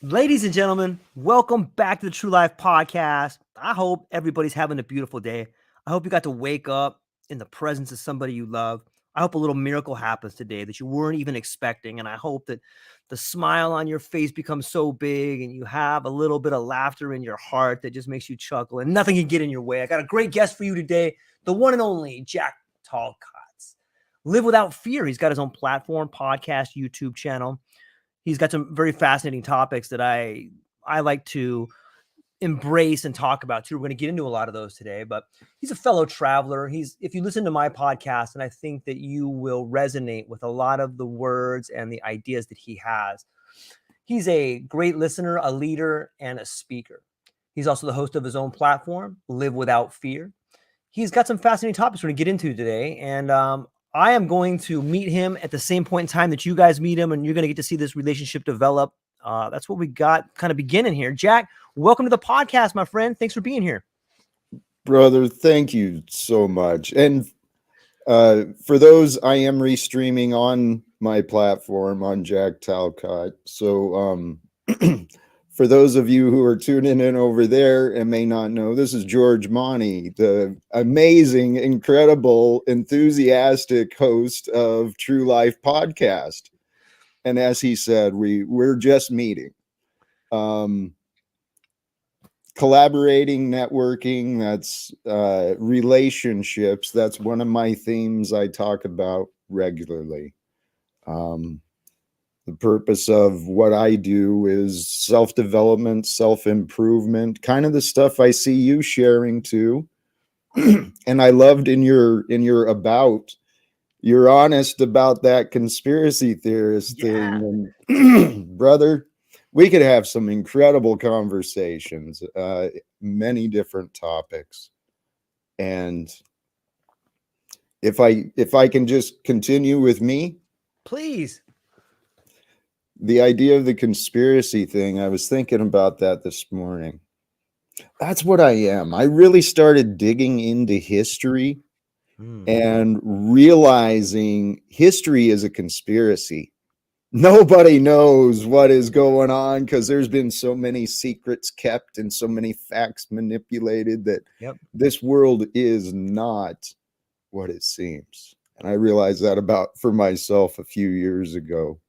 Ladies and gentlemen, welcome back to the True Life Podcast. I hope everybody's having a beautiful day. I hope you got to wake up in the presence of somebody you love. I hope a little miracle happens today that you weren't even expecting. And I hope that the smile on your face becomes so big and you have a little bit of laughter in your heart that just makes you chuckle and nothing can get in your way. I got a great guest for you today, the one and only Jack Talcott. Live Without Fear. He's got his own platform, podcast, YouTube channel. He's got some very fascinating topics that I like to embrace and talk about too. We're going to get into a lot of those today, but he's a fellow traveler. If you listen to my podcast, and I think that you will resonate with a lot of the words and the ideas that he has. He's a great listener, a leader, and a speaker. He's also the host of his own platform, Live Without Fear. He's got some fascinating topics we're going to get into today, and I am going to meet him at the same point in time that you guys meet him, and you're going to get to see this relationship develop. That's what we got kind of beginning here. Jack, welcome to the podcast, my friend. Thanks for being here. Brother, thank you so much. And for those, I am restreaming on my platform on Jack Talcott. So for those of you who are tuning in over there and may not know, this is George Monty, the amazing, incredible, enthusiastic host of True Life Podcast. And as he said, we're just meeting. Collaborating, networking, that's relationships. That's one of my themes I talk about regularly. The purpose of what I do is self-development, self-improvement, kind of the stuff I see you sharing too. And I loved in your about, you're honest about that conspiracy theorist thing. And brother, we could have some incredible conversations, many different topics. And if I can just continue with me, please. The idea of the conspiracy thing, I was thinking about that this morning. That's what I am. I really started digging into history and realizing history is a conspiracy. Nobody knows what is going on because there's been so many secrets kept and so many facts manipulated that this world is not what it seems. And I realized that about for myself a few years ago.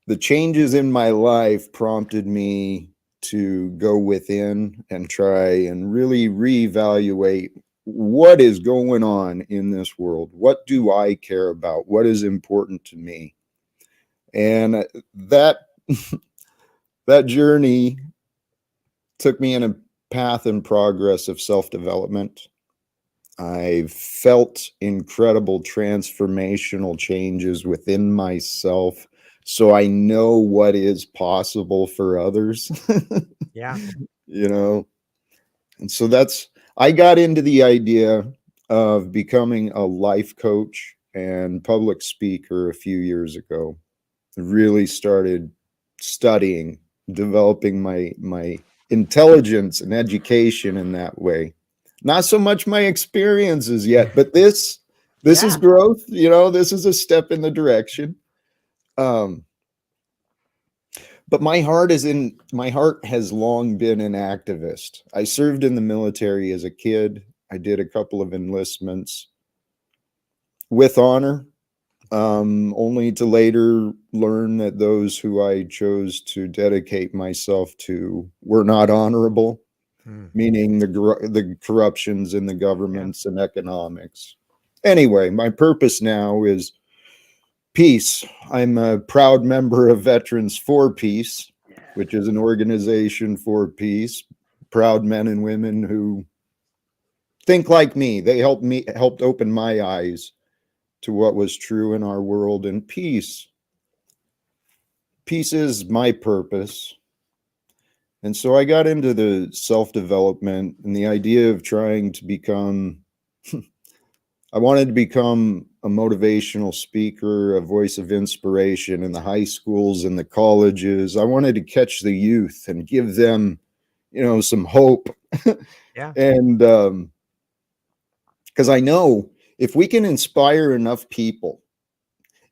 The changes in my life prompted me to go within and try and really reevaluate what is going on in this world. What do I care about? What is important to me? And that journey took me in a path and progress of self-development. I felt incredible transformational changes within myself, so I know what is possible for others. Yeah. And so I got into the idea of becoming a life coach and public speaker a few years ago. I really started studying, developing my intelligence and education in that way. Not so much my experiences yet, but this is growth. This is a step in the direction. But my heart has long been an activist. I served in the military as a kid. I did a couple of enlistments with honor, only to later learn that those who I chose to dedicate myself to were not honorable. Meaning the corruptions in the governments and economics. Anyway, my purpose now is peace. I'm a proud member of Veterans for Peace, which is an organization for peace. Proud men and women who think like me. They helped open my eyes to what was true in our world, and peace. Peace is my purpose. And so I got into the self-development and the idea of trying to become, I wanted to become a motivational speaker, a voice of inspiration in the high schools and the colleges. I wanted to catch the youth and give them, some hope. And because I know if we can inspire enough people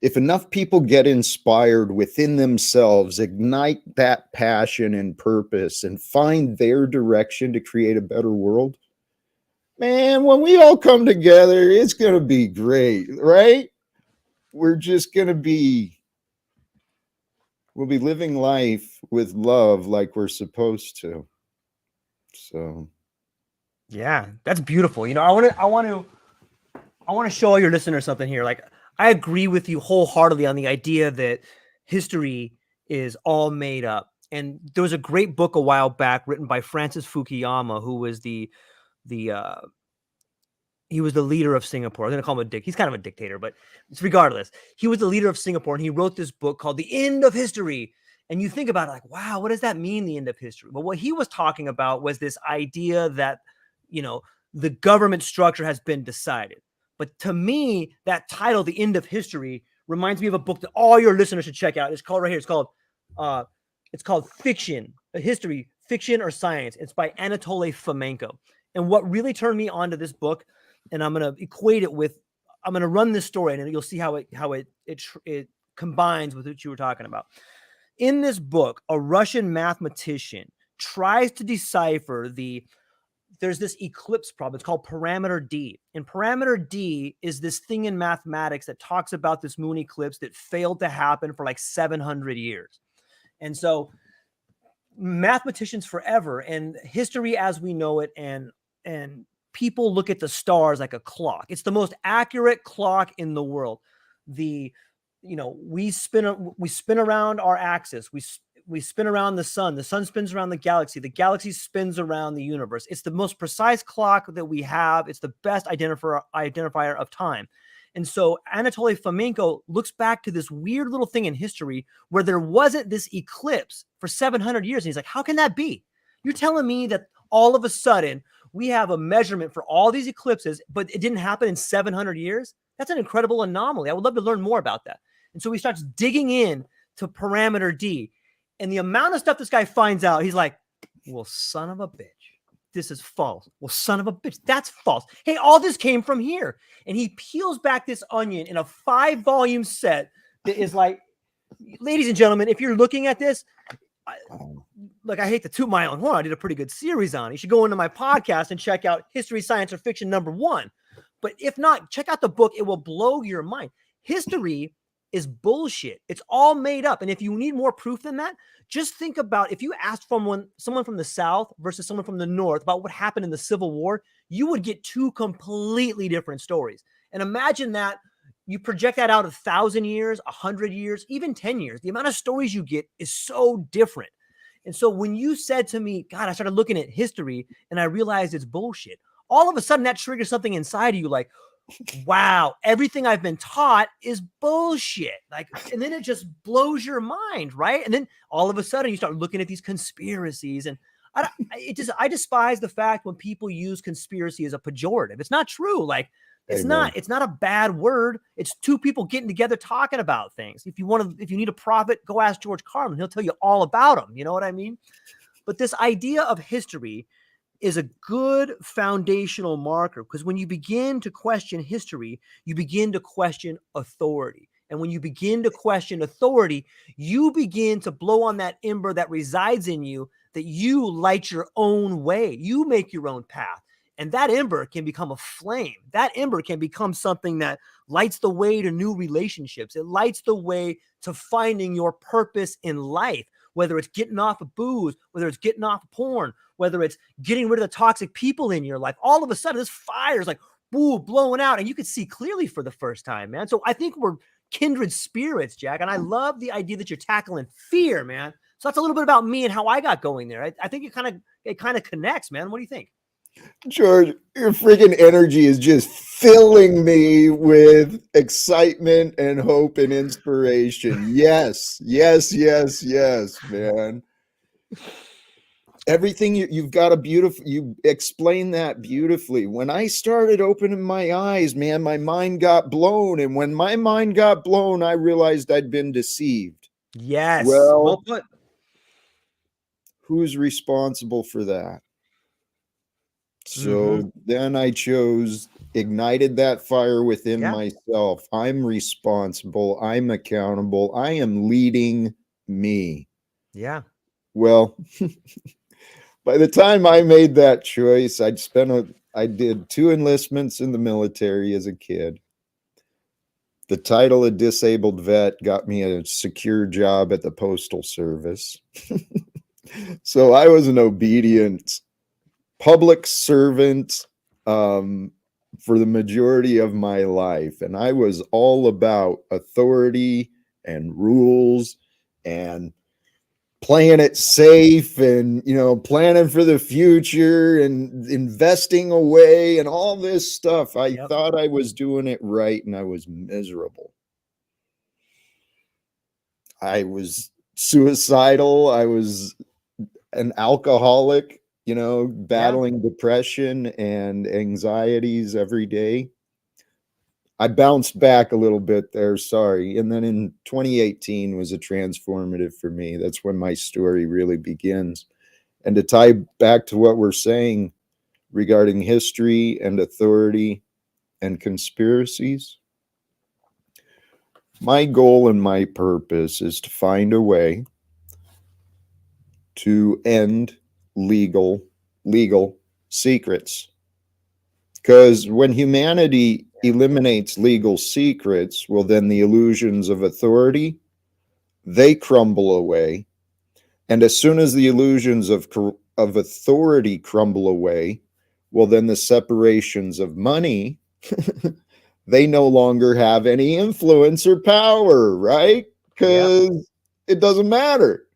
if enough people get inspired within themselves, ignite that passion and purpose, and find their direction to create a better world, man, when we all come together, it's going to be great, right? We're just going to be, we'll be living life with love like we're supposed to. So, Yeah, that's beautiful. I want to show all your listeners something here. Like, I agree with you wholeheartedly on the idea that history is all made up. And there was a great book a while back written by Francis Fukuyama, who was the he was the leader of Singapore. I'm going to call him a dick. He's kind of a dictator, but regardless, he was the leader of Singapore, and he wrote this book called The End of History. And you think about it like, wow, what does that mean, the end of history? Well, what he was talking about was this idea that, the government structure has been decided. But to me, that title, The End of History, reminds me of a book that all your listeners should check out. It's called right here. It's called Fiction, a History, Fiction or Science. It's by Anatoly Fomenko. And what really turned me onto this book, and I'm going to equate it with, I'm going to run this story, and you'll see how it combines with what you were talking about. In this book, a Russian mathematician tries to decipher there's this eclipse problem. It's called parameter D. And parameter D is this thing in mathematics that talks about this moon eclipse that failed to happen for like 700 years. And so mathematicians forever, and history as we know it, and people look at the stars like a clock. It's the most accurate clock in the world. We spin around our axis. We spin around the sun spins around the galaxy spins around the universe. It's the most precise clock that we have. It's the best identifier of time. And so Anatoly Fomenko looks back to this weird little thing in history where there wasn't this eclipse for 700 years. And he's like, how can that be? You're telling me that all of a sudden we have a measurement for all these eclipses, but it didn't happen in 700 years? That's an incredible anomaly. I would love to learn more about that. And so he starts digging in to parameter D. And the amount of stuff this guy finds out, he's like, well, son of a bitch, this is false. Well, son of a bitch, that's false. Hey, all this came from here. And he peels back this onion in a 5-volume set that is like, ladies and gentlemen, if you're looking at this, I hate to toot my own horn. I did a pretty good series on it. You should go into my podcast and check out History, Science, or Fiction #1. But if not, check out the book. It will blow your mind. History is bullshit. It's all made up. And if you need more proof than that, just think about if you asked someone from the South versus someone from the North about what happened in the Civil War, you would get 2 completely different stories. And imagine that you project that out 1,000 years, 100 years, even 10 years. The amount of stories you get is so different. And so when you said to me, God, I started looking at history and I realized it's bullshit, all of a sudden that triggers something inside of you like, wow, everything I've been taught is bullshit. And then it just blows your mind, right? And then all of a sudden you start looking at these conspiracies, and I despise the fact when people use conspiracy as a pejorative. It's not true. It's not a bad word. It's 2 people getting together talking about things. If you need a prophet, go ask George Carlin. He'll tell you all about them. You know what I mean? But this idea of history is a good foundational marker, because when you begin to question history, you begin to question authority. And when you begin to question authority, you begin to blow on that ember that resides in you, that you light your own way. You make your own path. And that ember can become a flame. That ember can become something that lights the way to new relationships. It lights the way to finding your purpose in life, whether it's getting off of booze, whether it's getting off of porn, whether it's getting rid of the toxic people in your life. All of a sudden, this fire is like, boo, blowing out, and you can see clearly for the first time, man. So I think we're kindred spirits, Jack, and I love the idea that you're tackling fear, man. So that's a little bit about me and how I got going there. I think it kind of connects, man. What do you think? George, your freaking energy is just filling me with excitement and hope and inspiration. Yes, yes, yes, yes, man. Everything you've got you explain that beautifully. When I started opening my eyes, man, my mind got blown. And when my mind got blown, I realized I'd been deceived. Yes. Well put. Who's responsible for that? So then I chose ignited that fire within Yeah. myself. I'm responsible. I'm accountable. I am leading me. Yeah. Well, by the time I made that choice, I did 2 enlistments in the military as a kid. The title of disabled vet got me a secure job at the Postal Service. So I was an obedient public servant for the majority of my life. And I was all about authority and rules and playing it safe and, planning for the future and investing away and all this stuff. I Yep. thought I was doing it right and I was miserable. I was suicidal. I was an alcoholic, Yeah. battling depression and anxieties every day. I bounced back a little bit there, sorry. And then in 2018 was a transformative for me. That's when my story really begins. And to tie back to what we're saying regarding history and authority and conspiracies, my goal and my purpose is to find a way to end legal secrets. Because when humanity eliminates legal secrets, well, then the illusions of authority, they crumble away. And as soon as the illusions of authority crumble away, well, then the separations of money, they no longer have any influence or power, right? Yep. Because it doesn't matter.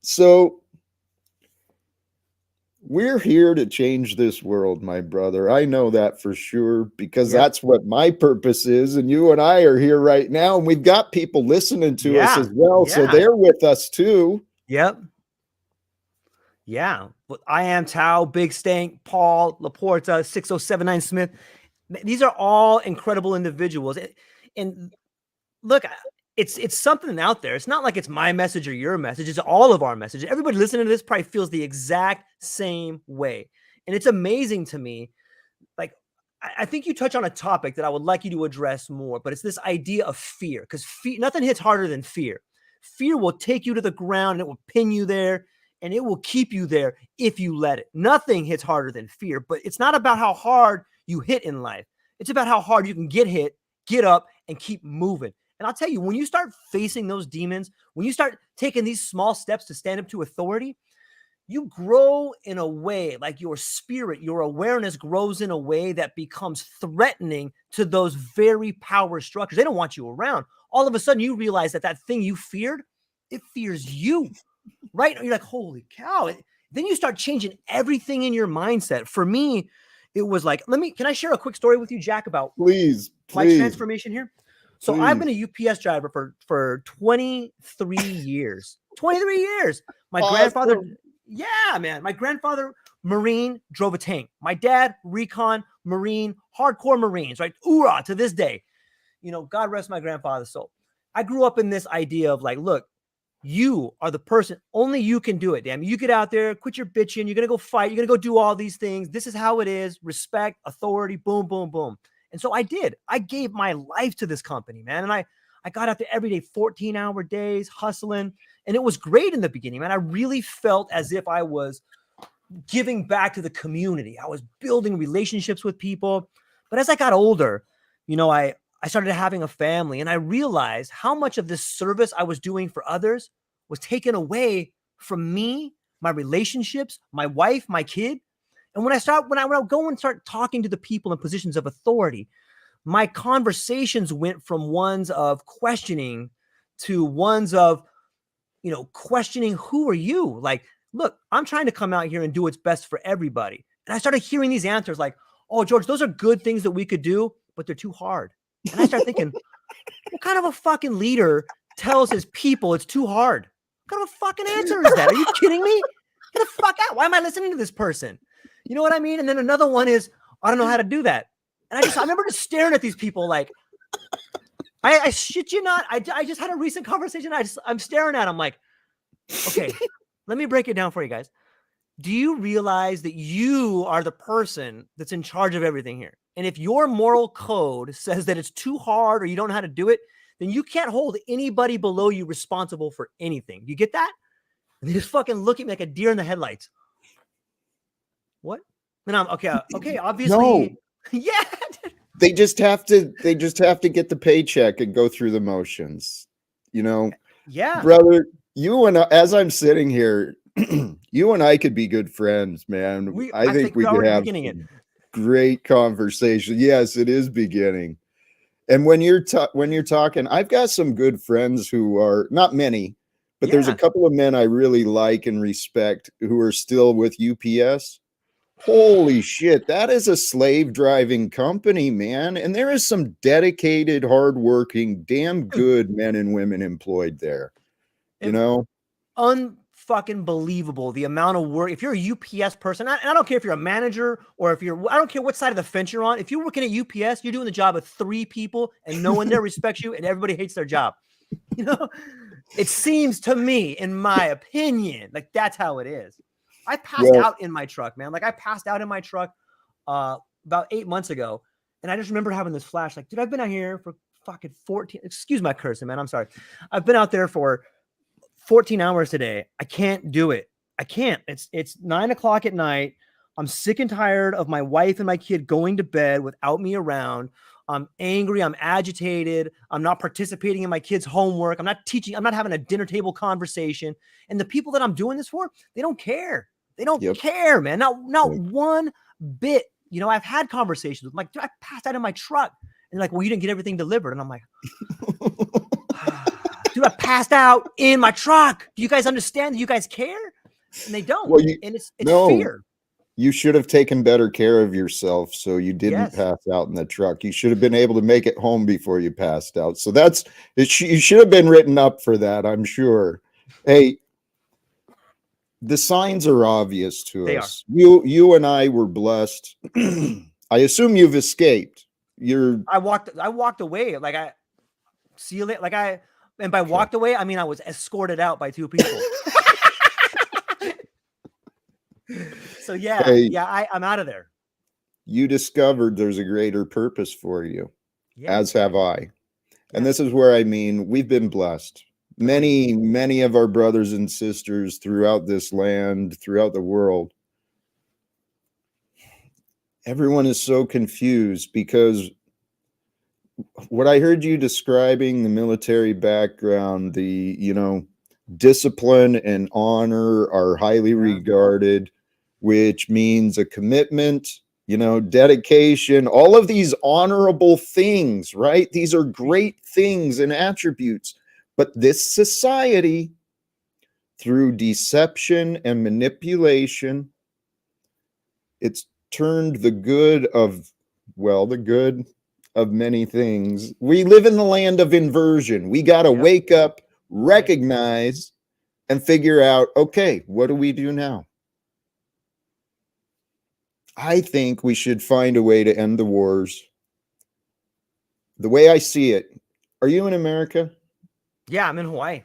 So we're here to change this world, my brother. I know that for sure because Yep. that's what my purpose is. And you and I are here right now, and we've got people listening to us as Yeah. well. So Yeah. they're with us too. Yep. Yeah. But I am Tao, Big Stank, Paul, Laporta, 6079 Smith. These are all incredible individuals. And look, it's something out there. It's not like it's my message or your message. It's all of our message. Everybody listening to this probably feels the exact same way. And it's amazing to me. Like, I think you touch on a topic that I would like you to address more, but it's this idea of fear, because nothing hits harder than fear. Fear will take you to the ground and it will pin you there and it will keep you there if you let it. Nothing hits harder than fear, but it's not about how hard you hit in life. It's about how hard you can get hit, get up, and keep moving. And I'll tell you, when you start facing those demons, when you start taking these small steps to stand up to authority, you grow in a way, like your spirit, your awareness grows in a way that becomes threatening to those very power structures. They don't want you around. All of a sudden, you realize that that thing you feared, it fears you, right? You're like, holy cow. Then you start changing everything in your mindset. For me, it was like, can I share a quick story with you, Jack, about Please, my please, transformation here? So I've been please. a UPS driver for 23 years. 23 years. My grandfather, Awesome. yeah, man. My grandfather, Marine, drove a tank. My dad, recon, Marine, hardcore Marines, right? Hoorah to this day. God rest my grandfather's soul. I grew up in this idea of like, look, you are the person, only you can do it. Damn, you get out there, quit your bitching. You're going to go fight. You're going to go do all these things. This is how it is. Respect, authority, boom, boom, boom. And so I did. I gave my life to this company, man. And I got out there every day, 14-hour days, hustling. And it was great in the beginning, man. I really felt as if I was giving back to the community. I was building relationships with people. But as I got older, I started having a family and I realized how much of this service I was doing for others was taken away from me, my relationships, my wife, my kid. And when I would go and start talking to the people in positions of authority, my conversations went from ones of questioning to ones of, questioning, who are you? Like, look, I'm trying to come out here and do what's best for everybody. And I started hearing these answers like, oh, George, those are good things that we could do, but they're too hard. And I started thinking, what kind of a fucking leader tells his people it's too hard? What kind of a fucking answer is that? Are you kidding me? Get the fuck out. Why am I listening to this person? You know what I mean? And then another one is, I don't know how to do that. And I remember just staring at these people like, I shit you not. I just had a recent conversation. I'm staring at them like, okay, let me break it down for you guys. Do you realize that you are the person that's in charge of everything here? And if your moral code says that it's too hard or you don't know how to do it, then you can't hold anybody below you responsible for anything. You get that? And they just fucking look at me like a deer in the headlights. What? And I'm okay. Okay, No, obviously, yeah. they just have to get the paycheck and go through the motions. You know, Yeah. brother, you and I, as I'm sitting here, you and I could be good friends, man. I I think think we we're could already have beginning it. some great conversation. Yes, it is beginning. And when you're talking, I've got some good friends who are not many, but there's a Yeah. couple of men I really like and respect who are still with UPS. Holy shit, that is a slave driving company, man. And there is some dedicated, hardworking, damn Dude, good men and women employed there. You it, know? unfucking believable the amount of work. If you're a UPS person, and I don't care if you're a manager or if you're, I don't care what side of the fence you're on. If you're working at UPS, you're doing the job of 3 people and no one there respects you and everybody hates their job. You know, it seems to me, in my opinion, like that's how it is. I passed Well, out in my truck, man. Like I passed out in my truck about 8 months ago. And I just remember having this flash, like, dude, I've been out here for fucking 14, excuse my cursing, man. I'm sorry. I've been out there for 14 hours today. I can't do it. I can't. It's 9 o'clock at night. I'm sick and tired of my wife and my kid going to bed without me around. I'm angry. I'm agitated. I'm not participating in my kids' homework. I'm not teaching. I'm not having a dinner table conversation. And the people that I'm doing this for, they don't care. They don't yep. care, man. Not Yep. one bit. You know, I've had conversations with them, like, dude, I passed out in my truck. And like, well, you didn't get everything delivered. And I'm like, dude, I passed out in my truck. Do you guys understand that you guys care? And they don't. Well, And it's no, fear. you should have taken better care of yourself so you didn't Yes. pass out in the truck. You should have been able to make it home before you passed out. So that's it. You should have been written up for that, I'm sure. Hey, the signs are obvious to They are. us. You and I were blessed. I assume you've escaped. I walked away. Like I see you later. And by walked away, I mean I was escorted out by 2 people. So yeah, Hey, I'm out of there. you discovered there's a greater purpose for you, Yeah. as have I. Yeah. And this is where I mean, we've been blessed. Many of our brothers and sisters throughout this land, throughout the world. Everyone is so confused because what I heard you describing, the military background, discipline and honor are highly regarded, which means a commitment, dedication, all of these honorable things, right? These are great things and attributes. But this society, through deception and manipulation, it's turned the good of many things. We live in the land of inversion. We got to wake up, recognize, and figure out, okay, what do we do now? I think we should find a way to end the wars. The way I see it, are you in America? Yeah, I'm in Hawaii.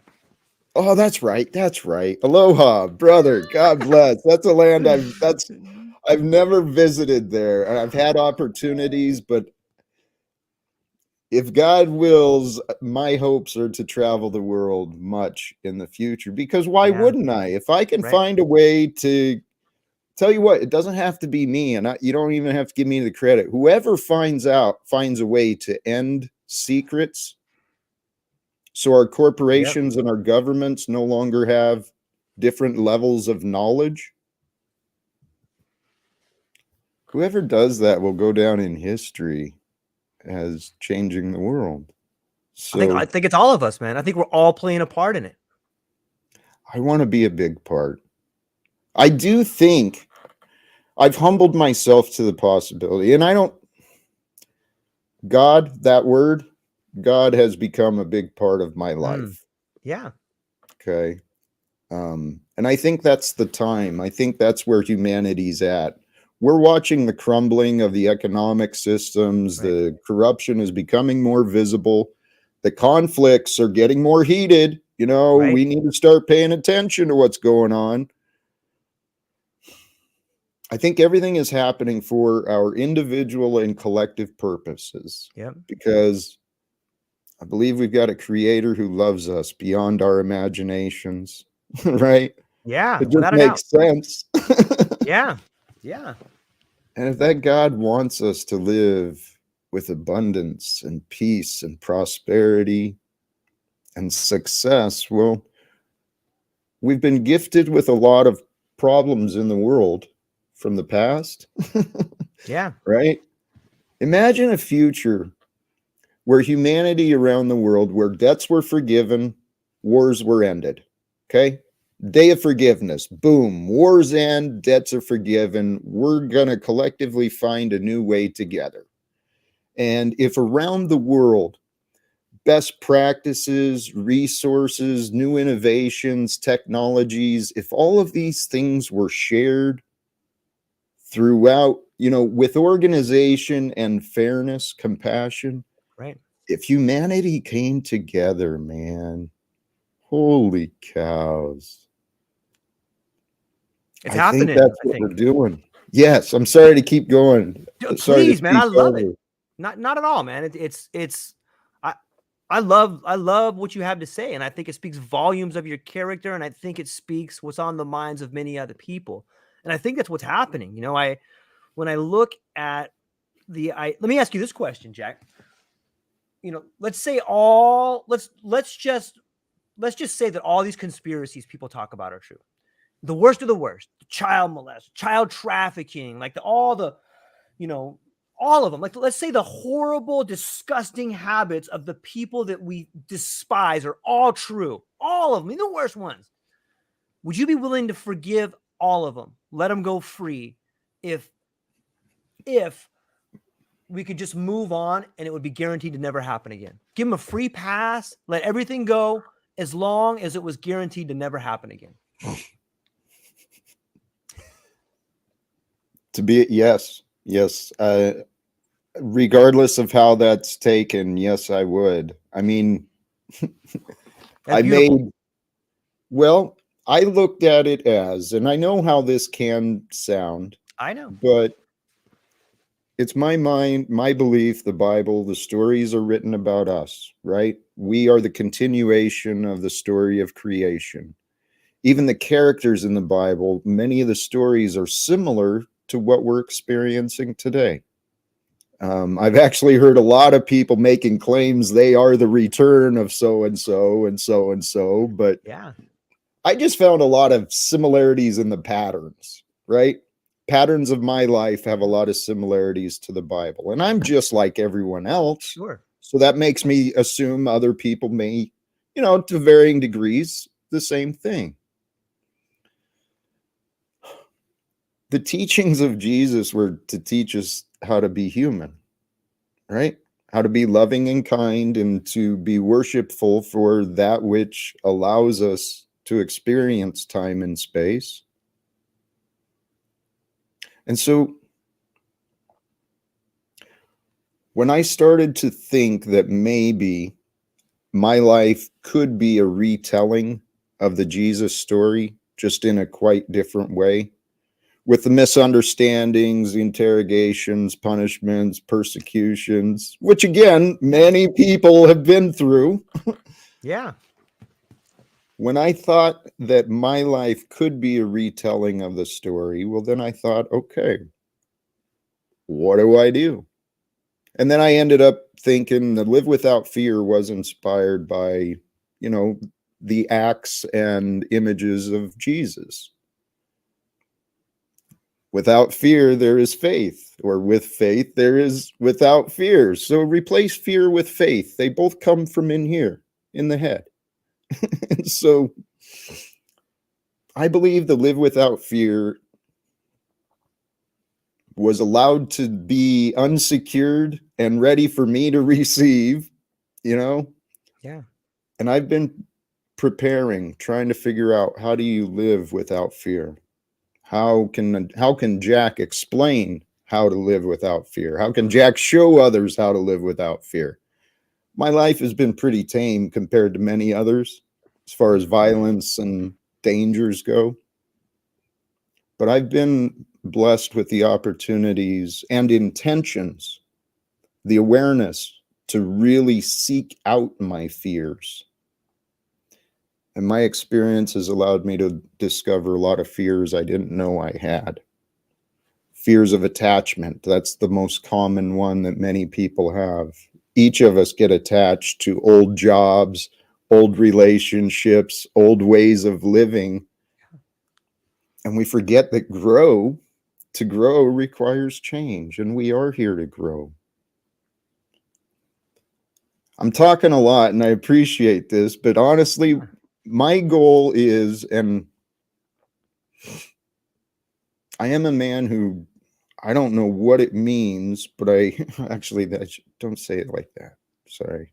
Oh, that's right. That's right. Aloha, brother. God bless. That's a land I've never visited there. And I've had opportunities, but if God wills, my hopes are to travel the world much in the future, because why wouldn't I? If I can find a way to tell you what, it doesn't have to be me, and you don't even have to give me the credit. Whoever finds a way to end secrets so our corporations and our governments no longer have different levels of knowledge. Whoever does that will go down in history as changing the world. So I think it's all of us, man. I think we're all playing a part in it. I want to be a big part. I do think I've humbled myself to the possibility, and that word, God has become a big part of my life. Yeah. Okay. And I think that's the time. I think that's where humanity's at. We're watching the crumbling of the economic systems. The corruption is becoming more visible. The conflicts are getting more heated. We need to start paying attention to what's going on. I think everything is happening for our individual and collective purposes, Yep. because I believe we've got a creator who loves us beyond our imaginations, right? Yeah, It just without a doubt. makes sense. Yeah. Yeah. And if that God wants us to live with abundance and peace and prosperity and success, well, we've been gifted with a lot of problems in the world from the past, Yeah. right? Imagine a future where humanity around the world, where debts were forgiven, wars were ended. Okay? Day of forgiveness. Boom. Wars end, debts are forgiven. We're going to collectively find a new way together. And if around the world, best practices, resources, new innovations, technologies, if all of these things were shared throughout, with organization and fairness, compassion, Right. if humanity came together, man, holy cows. It's I think happening, that's I what we're think. doing. Yes, I'm sorry to keep going. Sorry to Please, man, I speak love it. over. Not at all, man. It's I I love what you have to say, and I think it speaks volumes of your character, and I think it speaks what's on the minds of many other people. And I think that's what's happening. I when I look at let me ask you this question, Jack. Let's say let's just say that all these conspiracies people talk about are true. The worst of the worst, child molest, child trafficking, like you know, all of them. Like, let's say the horrible, disgusting habits of the people that we despise are all true. All of them, the worst ones. Would you be willing to forgive all of them? Let them go free if we could just move on and it would be guaranteed to never happen again. Give them a free pass, let everything go as long as it was guaranteed to never happen again. Yes. Regardless of how that's taken, yes, I would. I mean, That's I beautiful. made, well, I looked at it as, and I know how this can sound, I know. but it's my mind, my belief, the Bible, the stories are written about us, right? We are the continuation of the story of creation. Even the characters in the Bible, many of the stories are similar to what we're experiencing today. I've actually heard a lot of people making claims they are the return of so and so and so and so, but Yeah, I just found a lot of similarities in the patterns, right? Patterns of my life have a lot of similarities to the Bible, and I'm just like everyone else. sure. So that makes me assume other people may, to varying degrees, the same thing. The teachings of Jesus were to teach us how to be human, right? How to be loving and kind and to be worshipful for that which allows us to experience time and space. And so when I started to think that maybe my life could be a retelling of the Jesus story, just in a quite different way, with the misunderstandings, the interrogations, punishments, persecutions, which again, many people have been through. Yeah, When I thought that my life could be a retelling of the story, well, then I thought, okay, what do I do? And then I ended up thinking that Live Without Fear was inspired by, you know, the acts and images of Jesus. Without fear, there is faith, or with faith, there is without fear. So replace fear with faith. They both come from in here, in the head. And so I believe the Live Without Fear was allowed to be unsecured and ready for me to receive, you know? yeah, And I've been preparing, trying to figure out, how do you live without fear? How can Jack explain how to live without fear? How can Jack show others how to live without fear? My life has been pretty tame compared to many others as far as that's good. violence and dangers go. But I've been blessed with the opportunities and intentions, the awareness to really seek out my fears. And my experience has allowed me to discover a lot of fears I didn't know I had. Fears of attachment. That's the most common one that many people have. Each of us get attached to old jobs, old relationships, old ways of living. And we forget that to grow requires change, and we are here to grow. I'm talking a lot and I appreciate this, but honestly, my goal is, and I am a man who, I don't know what it means, but I actually, don't say it like that. Sorry.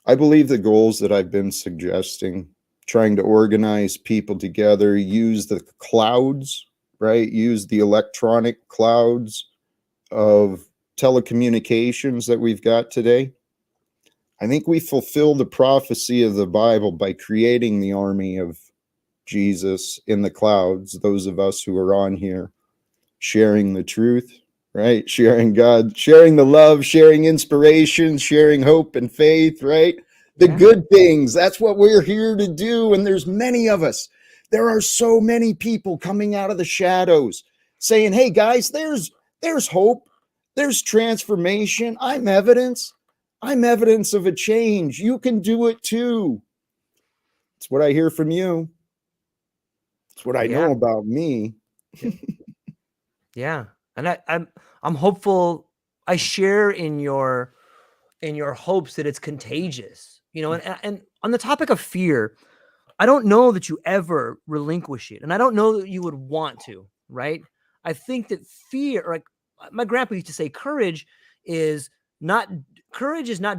I believe the goals that I've been suggesting, trying to organize people together, use the clouds, right? Use the electronic clouds of telecommunications that we've got today. I think we fulfill the prophecy of the Bible by creating the army of Jesus in the clouds, those of us who are on here sharing the truth, right? Sharing God, sharing the love, sharing inspiration, sharing hope and faith, right? The good things. That's what we're here to do. And there's many of us. There are so many people coming out of the shadows saying, hey guys, there's hope. There's transformation. I'm evidence. I'm evidence of a change. You can do it too. It's what I hear from you. It's what I know about me. Yeah. And I'm hopeful. I share in your hopes that it's contagious, and on the topic of fear, I don't know that you ever relinquish it. And I don't know that you would want to, right? I think that fear, like my grandpa used to say, is not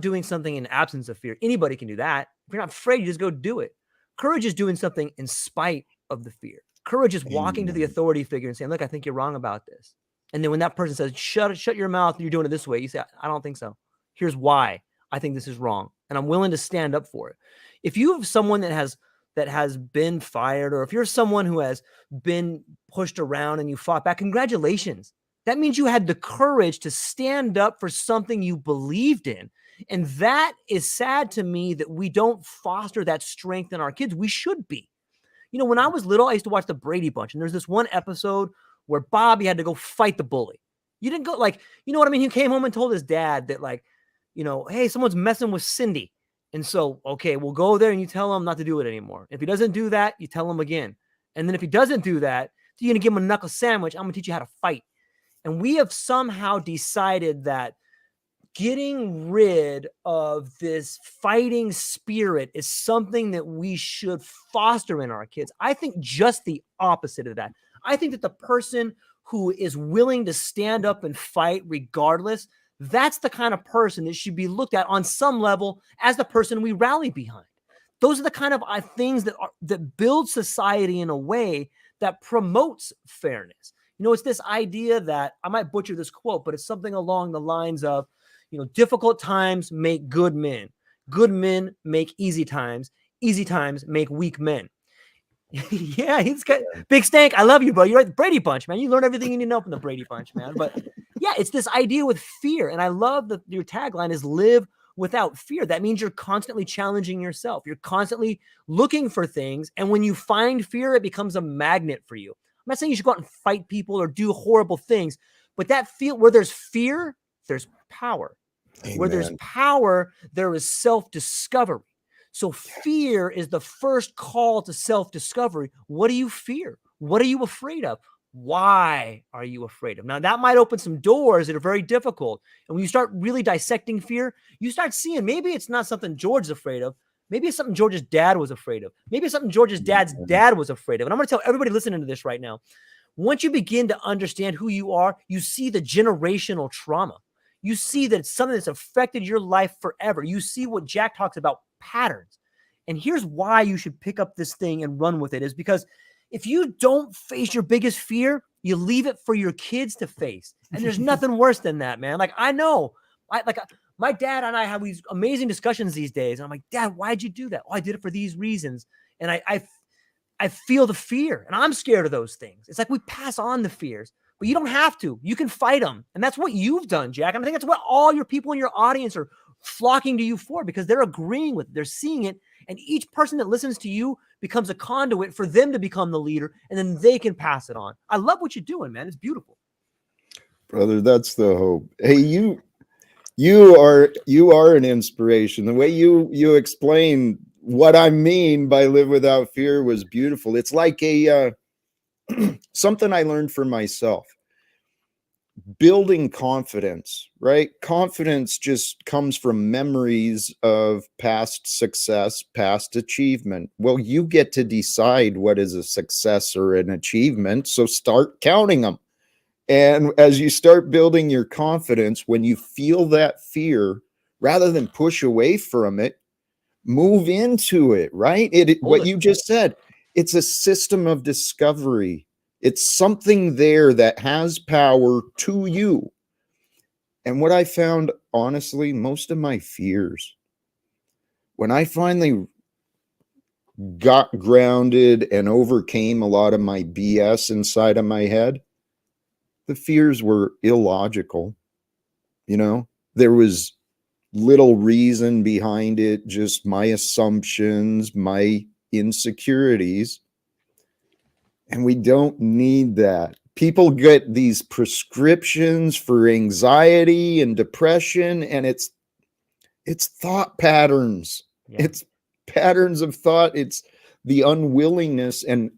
doing something in absence of fear. Anybody can do that. If you're not afraid, you just go do it. Courage is doing something in spite of the fear. Courage is walking to the authority figure and saying, look, I think you're wrong about this. And then when that person says, shut your mouth, you're doing it this way, you say, I don't think so. Here's why I think this is wrong. And I'm willing to stand up for it. If you have someone that has been fired, or if you're someone who has been pushed around and you fought back, congratulations. That means you had the courage to stand up for something you believed in. And that is sad to me that we don't foster that strength in our kids. We should be. When I was little, I used to watch the Brady Bunch, and there's this one episode where Bobby had to go fight the bully. You didn't go, like, you know what I mean? He came home and told his dad that, like, hey, someone's messing with Cindy. And so, okay, we'll go there and you tell him not to do it anymore. If he doesn't do that, you tell him again. And then if he doesn't do that, you're going to give him a knuckle sandwich. I'm going to teach you how to fight. And we have somehow decided that getting rid of this fighting spirit is something that we should foster in our kids. I think just the opposite of that. I think that the person who is willing to stand up and fight regardless, that's the kind of person that should be looked at on some level as the person we rally behind. Those are the kind of things that build society in a way that promotes fairness. It's this idea that, I might butcher this quote, but it's something along the lines of, difficult times make good men make easy times make weak men. Yeah, he's got Big Stank. I love you, bro. You're right. The Brady Bunch, man. You learn everything you need to know from the Brady Bunch, man. But yeah, it's this idea with fear. And I love that your tagline is live without fear. That means you're constantly challenging yourself. You're constantly looking for things. And when you find fear, it becomes a magnet for you. I'm not saying you should go out and fight people or do horrible things, but that where there's fear, there's power. Amen. Where there's power, there is self-discovery. So fear is the first call to self-discovery. What do you fear? What are you afraid of? Why are you afraid of? Now, that might open some doors that are very difficult. And when you start really dissecting fear, you start seeing maybe it's not something George's afraid of. Maybe it's something George's dad was afraid of. Maybe it's something George's dad's dad was afraid of. And I'm going to tell everybody listening to this right now, once you begin to understand who you are, you see the generational trauma. You see that it's something that's affected your life forever. You see what Jack talks about, patterns. And here's why you should pick up this thing and run with it, is because if you don't face your biggest fear, you leave it for your kids to face. And there's nothing worse than that, man. Like, I know, my dad and I have these amazing discussions these days. And I'm like, Dad, why'd you do that? Oh, I did it for these reasons. And I I feel the fear and I'm scared of those things. It's like we pass on the fears, but you don't have to. You can fight them. And that's what you've done, Jack. And I think that's what all your people in your audience are flocking to you for, because they're agreeing with it. They're seeing it. And each person that listens to you becomes a conduit for them to become the leader, and then they can pass it on. I love what you're doing, man. It's beautiful. Brother, that's the hope. Hey, you are an inspiration. The way you explain what I mean by live without fear was beautiful. It's like a something I learned for myself. Building confidence, right? Confidence just comes from memories of past success, past achievement. Well, you get to decide what is a success or an achievement, so start counting them. And as you start building your confidence, when you feel that fear, rather than push away from it, move into it, right? What you just said, it's a system of discovery. It's something there that has power to you. And what I found, honestly, most of my fears, when I finally got grounded and overcame a lot of my BS inside of my head, the fears were illogical. You know, there was little reason behind it, just my assumptions, my insecurities. And we don't need that. People get these prescriptions for anxiety and depression, and it's thought patterns. Yeah. It's patterns of thought. It's the unwillingness, and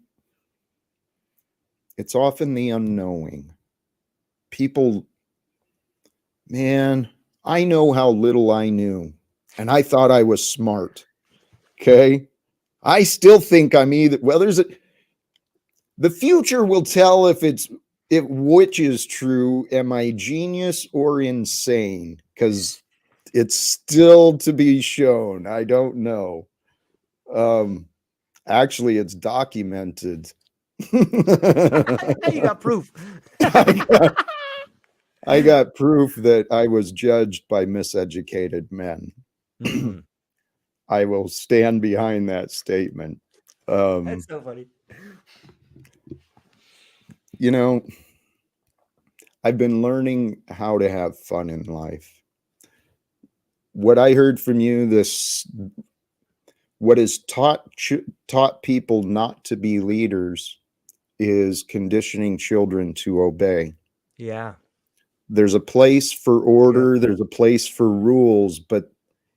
it's often the unknowing. People, man, I know how little I knew, and I thought I was smart. Okay. I still think I'm either, well, the future will tell if which is true. Am I genius or insane? Because it's still to be shown. I don't know. Actually, it's documented. You got proof. I got proof that I was judged by miseducated men. I will stand behind that statement. That's so funny. You know, I've been learning how to have fun in life. What I heard from you, what is taught people not to be leaders is conditioning children to obey. Yeah. There's a place for order, there's a place for rules, but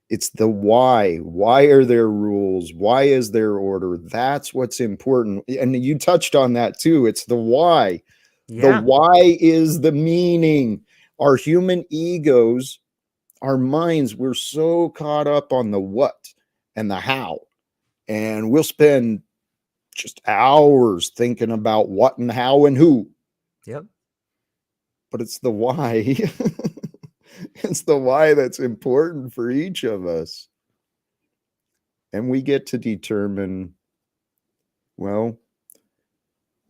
it's the why. Why are there rules? Why is there order? That's what's important. And you touched on that too. It's the why. Yeah. The why is the meaning. Our human egos, our minds, we're so caught up on the what and the how. And we'll spend just hours thinking about what and how and who. Yep. But it's the why. It's the why that's important for each of us. And we get to determine, well,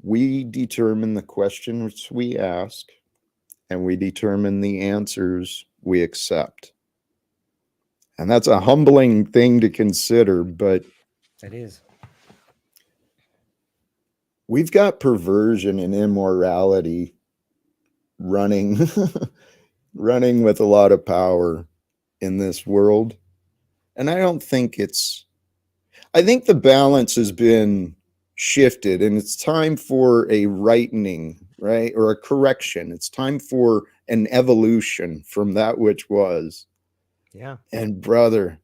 we determine the questions we ask, and we determine the answers we accept. And that's a humbling thing to consider, but it is. We've got perversion and immorality running running with a lot of power in this world. And I think the balance has been shifted, and it's time for a rightening, right? Or a correction. It's time for an evolution from that which was. Yeah. And brother,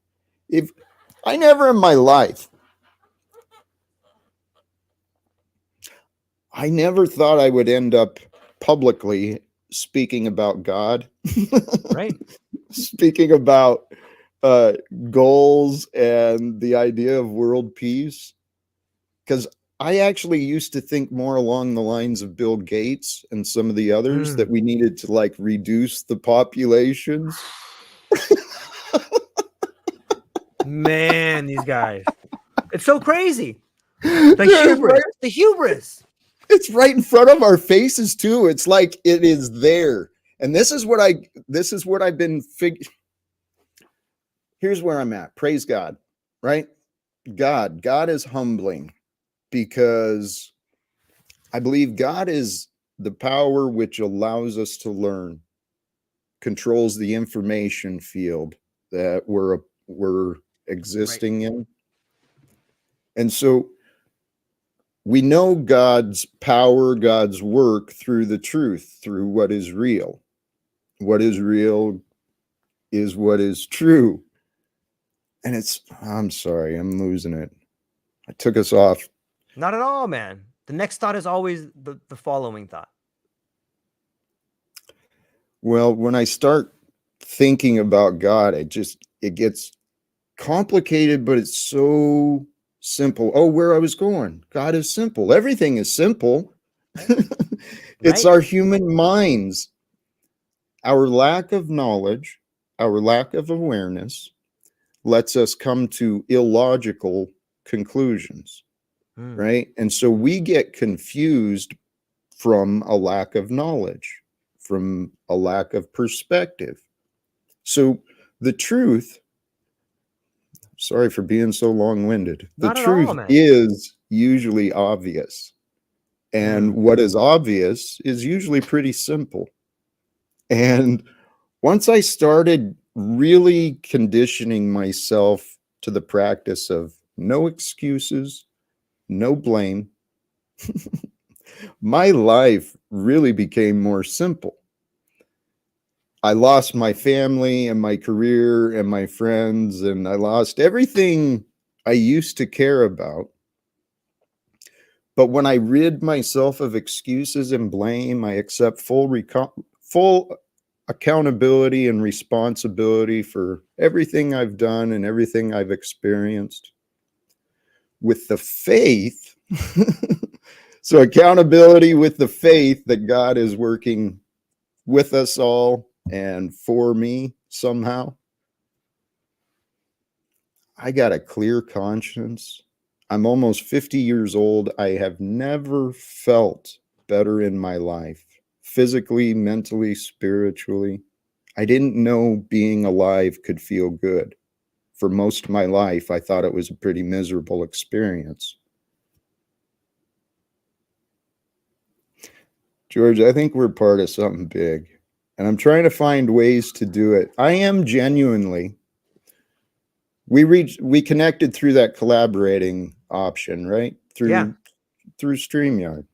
if I never in my life, I never thought I would end up publicly speaking about God. Right. Speaking about goals and the idea of world peace. Because I actually used to think more along the lines of Bill Gates and some of the others that we needed to like reduce the populations. Man, these guys. It's so crazy. The hubris. It's right in front of our faces too. It's like it is there. And this is what I've been here's where I'm at. Praise God, right? God is humbling. because I believe God is the power which allows us to learn, controls the information field that we're Right. existing in. And so we know God's power, God's work through the truth, through what is real. What is real is what is true. And I'm sorry, I'm losing it. I took us off. Not at all, man. The next thought is always the following thought. Well, when I start thinking about God, it gets complicated, but it's so simple. Oh, where I was going. God is simple. Everything is simple. It's Right. our human minds, our lack of knowledge, our lack of awareness lets us come to illogical conclusions, Mm. right? And so we get confused from a lack of knowledge, from a lack of perspective. So the truth, sorry for being so long-winded, the Not at all, truth man. is usually obvious. And Mm. what is obvious is usually pretty simple. And once I started really conditioning myself to the practice of no excuses, no blame, my life really became more simple. I lost my family and my career and my friends, and I lost everything I used to care about. But when I rid myself of excuses and blame, I accept full accountability and responsibility for everything I've done and everything I've experienced. With the faith, so accountability with the faith that God is working with us all and for me somehow. I got a clear conscience. I'm almost 50 years old. I have never felt better in my life, physically, mentally, spiritually. I didn't know being alive could feel good. For most of my life, I thought it was a pretty miserable experience. George, I think we're part of something big, and I'm trying to find ways to do it. I am genuinely. We connected through that collaborating option, right? Yeah. Through StreamYard.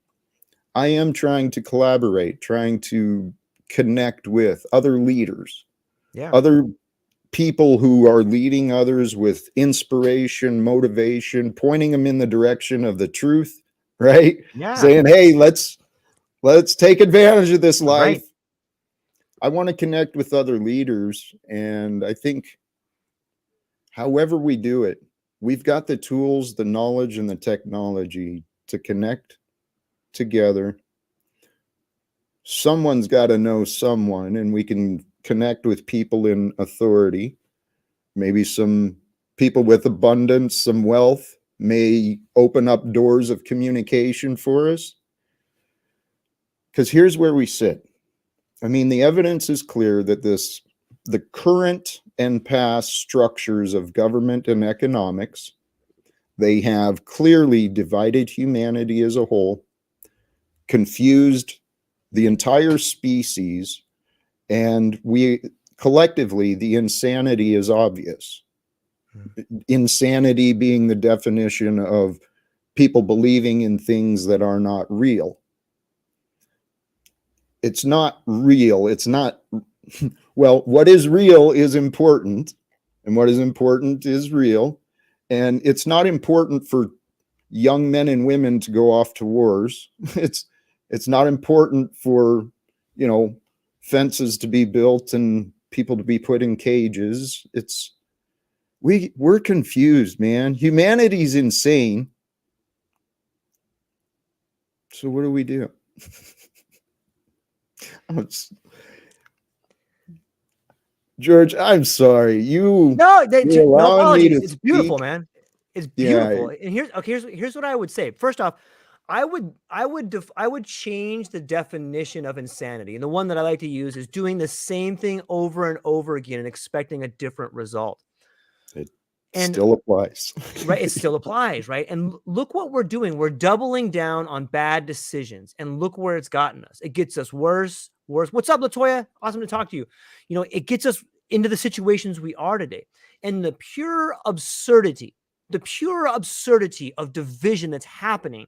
I am trying to collaborate, trying to connect with other leaders, Yeah. other people who are leading others with inspiration, motivation, pointing them in the direction of the truth, right? Yeah. Saying, "Hey, let's take advantage of this Right. life." I want to connect with other leaders, and I think however we do it, we've got the tools, the knowledge, and the technology to connect together. Someone's got to know someone, and we can connect with people in authority. Maybe some people with abundance, some wealth may open up doors of communication for us. Because here's where we sit. I mean, the evidence is clear that the current and past structures of government and economics, they have clearly divided humanity as a whole, confused the entire species, and we collectively, the insanity is obvious. Insanity being the definition of people believing in things that are not real. It's not real. It's not, well, what is real is important, and what is important is real. And it's not important for young men and women to go off to wars. It's not important for, you know, fences to be built and people to be put in cages. We're confused, man. Humanity's insane. So what do we do? George, I'm sorry. No, You're no allowing me apologies. to It's beautiful, speak. man. It's Yeah, beautiful. And here's what I would say. First off, I would change the definition of insanity. And the one that I like to use is doing the same thing over and over again and expecting a different result. And Still applies. right, it still applies, right? And look what we're doing. We're doubling down on bad decisions, and look where it's gotten us. It gets us worse, worse. What's up, Latoya? Awesome to talk to you. You know, it gets us into the situations we are today. And the pure absurdity of division that's happening.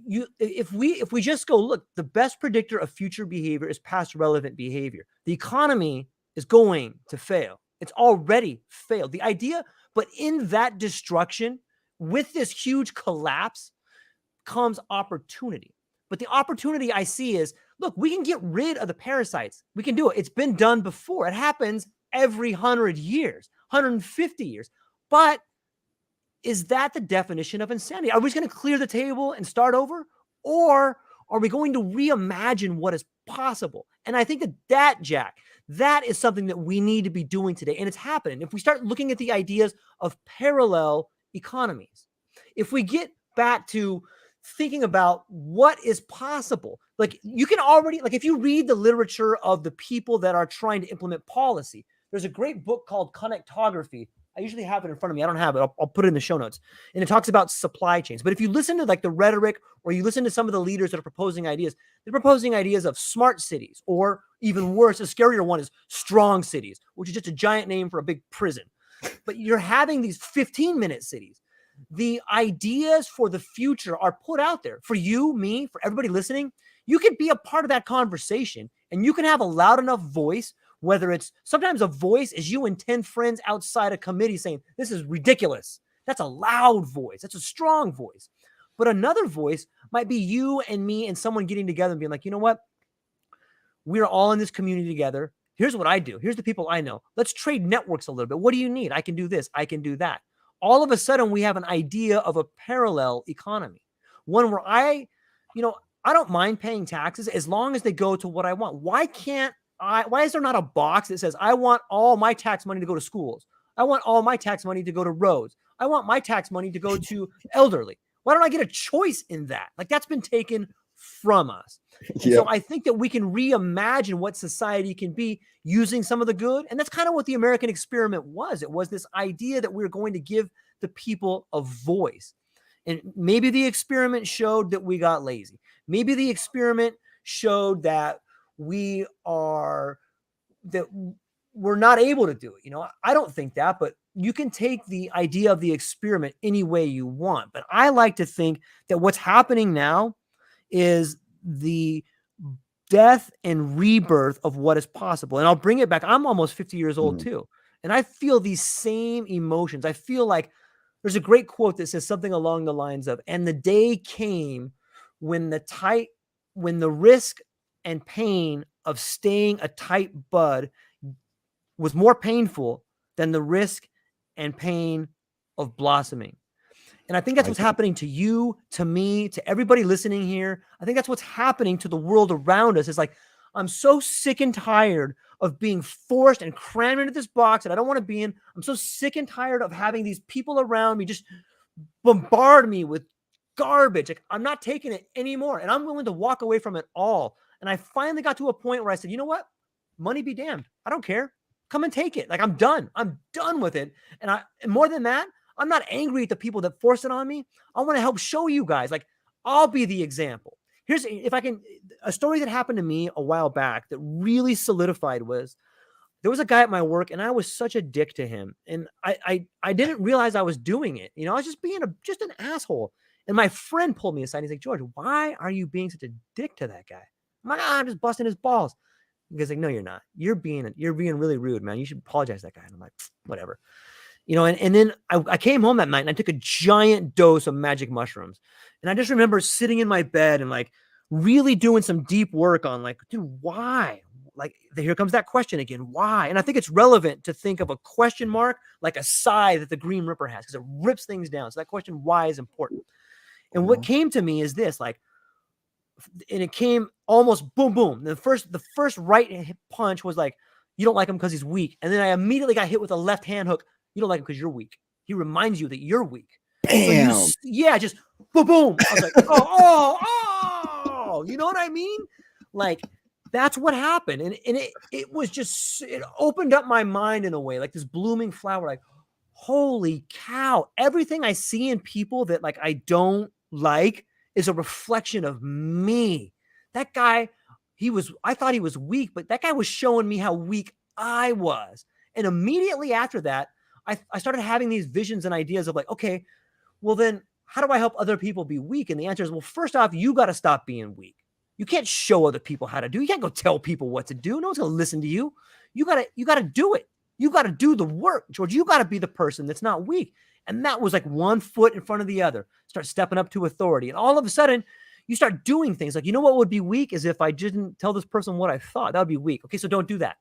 If we just go look, the best predictor of future behavior is past relevant behavior. The economy is going to fail. It's already failed. The idea, but in that destruction, with this huge collapse, comes opportunity. But the opportunity I see is, look, we can get rid of the parasites. We can do it. It's been done before. It happens every 100 years, 150 years. But is that the definition of insanity? Are we just going to clear the table and start over? Or are we going to reimagine what is possible? And I think that, Jack, that is something that we need to be doing today. And it's happening. If we start looking at the ideas of parallel economies, if we get back to thinking about what is possible, like you can already, like if you read the literature of the people that are trying to implement policy, there's a great book called Connectography. I usually have it in front of me. I don't have it. I'll put it in the show notes. And it talks about supply chains. But if you listen to like the rhetoric, or you listen to some of the leaders that are proposing ideas, they're proposing ideas of smart cities, or even worse, a scarier one is strong cities, which is just a giant name for a big prison. But you're having these 15-minute cities. The ideas for the future are put out there for you, me, for everybody listening. You can be a part of that conversation, and you can have a loud enough voice. Whether it's sometimes a voice is you and 10 friends outside a committee saying, this is ridiculous. That's a loud voice. That's a strong voice. But another voice might be you and me and someone getting together and being like, you know what? We're all in this community together. Here's what I do. Here's the people I know. Let's trade networks a little bit. What do you need? I can do this. I can do that. All of a sudden, we have an idea of a parallel economy. One where I don't mind paying taxes as long as they go to what I want. Why is there not a box that says, I want all my tax money to go to schools? I want all my tax money to go to roads. I want my tax money to go to elderly. Why don't I get a choice in that? Like that's been taken from us. And so I think that we can reimagine what society can be using some of the good. And that's kind of what the American experiment was. It was this idea that we were going to give the people a voice. And maybe the experiment showed that we got lazy. Maybe the experiment showed that we're not able to do it. I don't think that, but you can take the idea of the experiment any way you want. But I like to think that what's happening now is the death and rebirth of what is possible. And I'll bring it back. I'm almost 50 years old too. And I feel these same emotions. I feel like there's a great quote that says something along the lines of, and the day came when the risk and pain of staying a tight bud was more painful than the risk and pain of blossoming. And I think that's what's happening to you, to me, to everybody listening here. I think that's what's happening to the world around us. It's like, I'm so sick and tired of being forced and crammed into this box that I don't want to be in. I'm so sick and tired of having these people around me just bombard me with garbage. Like, I'm not taking it anymore. And I'm willing to walk away from it all. And I finally got to a point where I said, you know what? Money be damned. I don't care. Come and take it. Like, I'm done. I'm done with it. And more than that, I'm not angry at the people that force it on me. I want to help show you guys. Like, I'll be the example. A story that happened to me a while back that really solidified was, there was a guy at my work and I was such a dick to him. And I didn't realize I was doing it. I was just being just an asshole. And my friend pulled me aside. He's like, George, why are you being such a dick to that guy? I'm like, I'm just busting his balls. He's like, no, you're not. You're being really rude, man. You should apologize to that guy. And I'm like, whatever. And then I came home that night and I took a giant dose of magic mushrooms. And I just remember sitting in my bed and like really doing some deep work on like, dude, why? Like, here comes that question again. Why? And I think it's relevant to think of a question mark like a sigh that the Green Ripper has, because it rips things down. So that question, why, is important. And what came to me is this, like, and it came almost boom, boom. The first right punch was like, you don't like him because he's weak. And then I immediately got hit with a left hand hook. You don't like him because you're weak. He reminds you that you're weak. Bam. So just boom, boom. I was like, oh, you know what I mean? Like, that's what happened. And it was just, it opened up my mind in a way, like this blooming flower, like, holy cow, everything I see in people that like I don't like is a reflection of me. That guy, I thought he was weak, but that guy was showing me how weak I was. And immediately after that, I started having these visions and ideas of like, okay, well then how do I help other people be weak? And the answer is, well, first off, you got to stop being weak. You can't show other people how to do. You can't go tell people what to do. No one's going to listen to you. You got to do it. You got to do the work, George. You got to be the person that's not weak. And that was like one foot in front of the other. Start stepping up to authority. And all of a sudden, you start doing things like, you know what would be weak is if I didn't tell this person what I thought. That would be weak. Okay, so don't do that.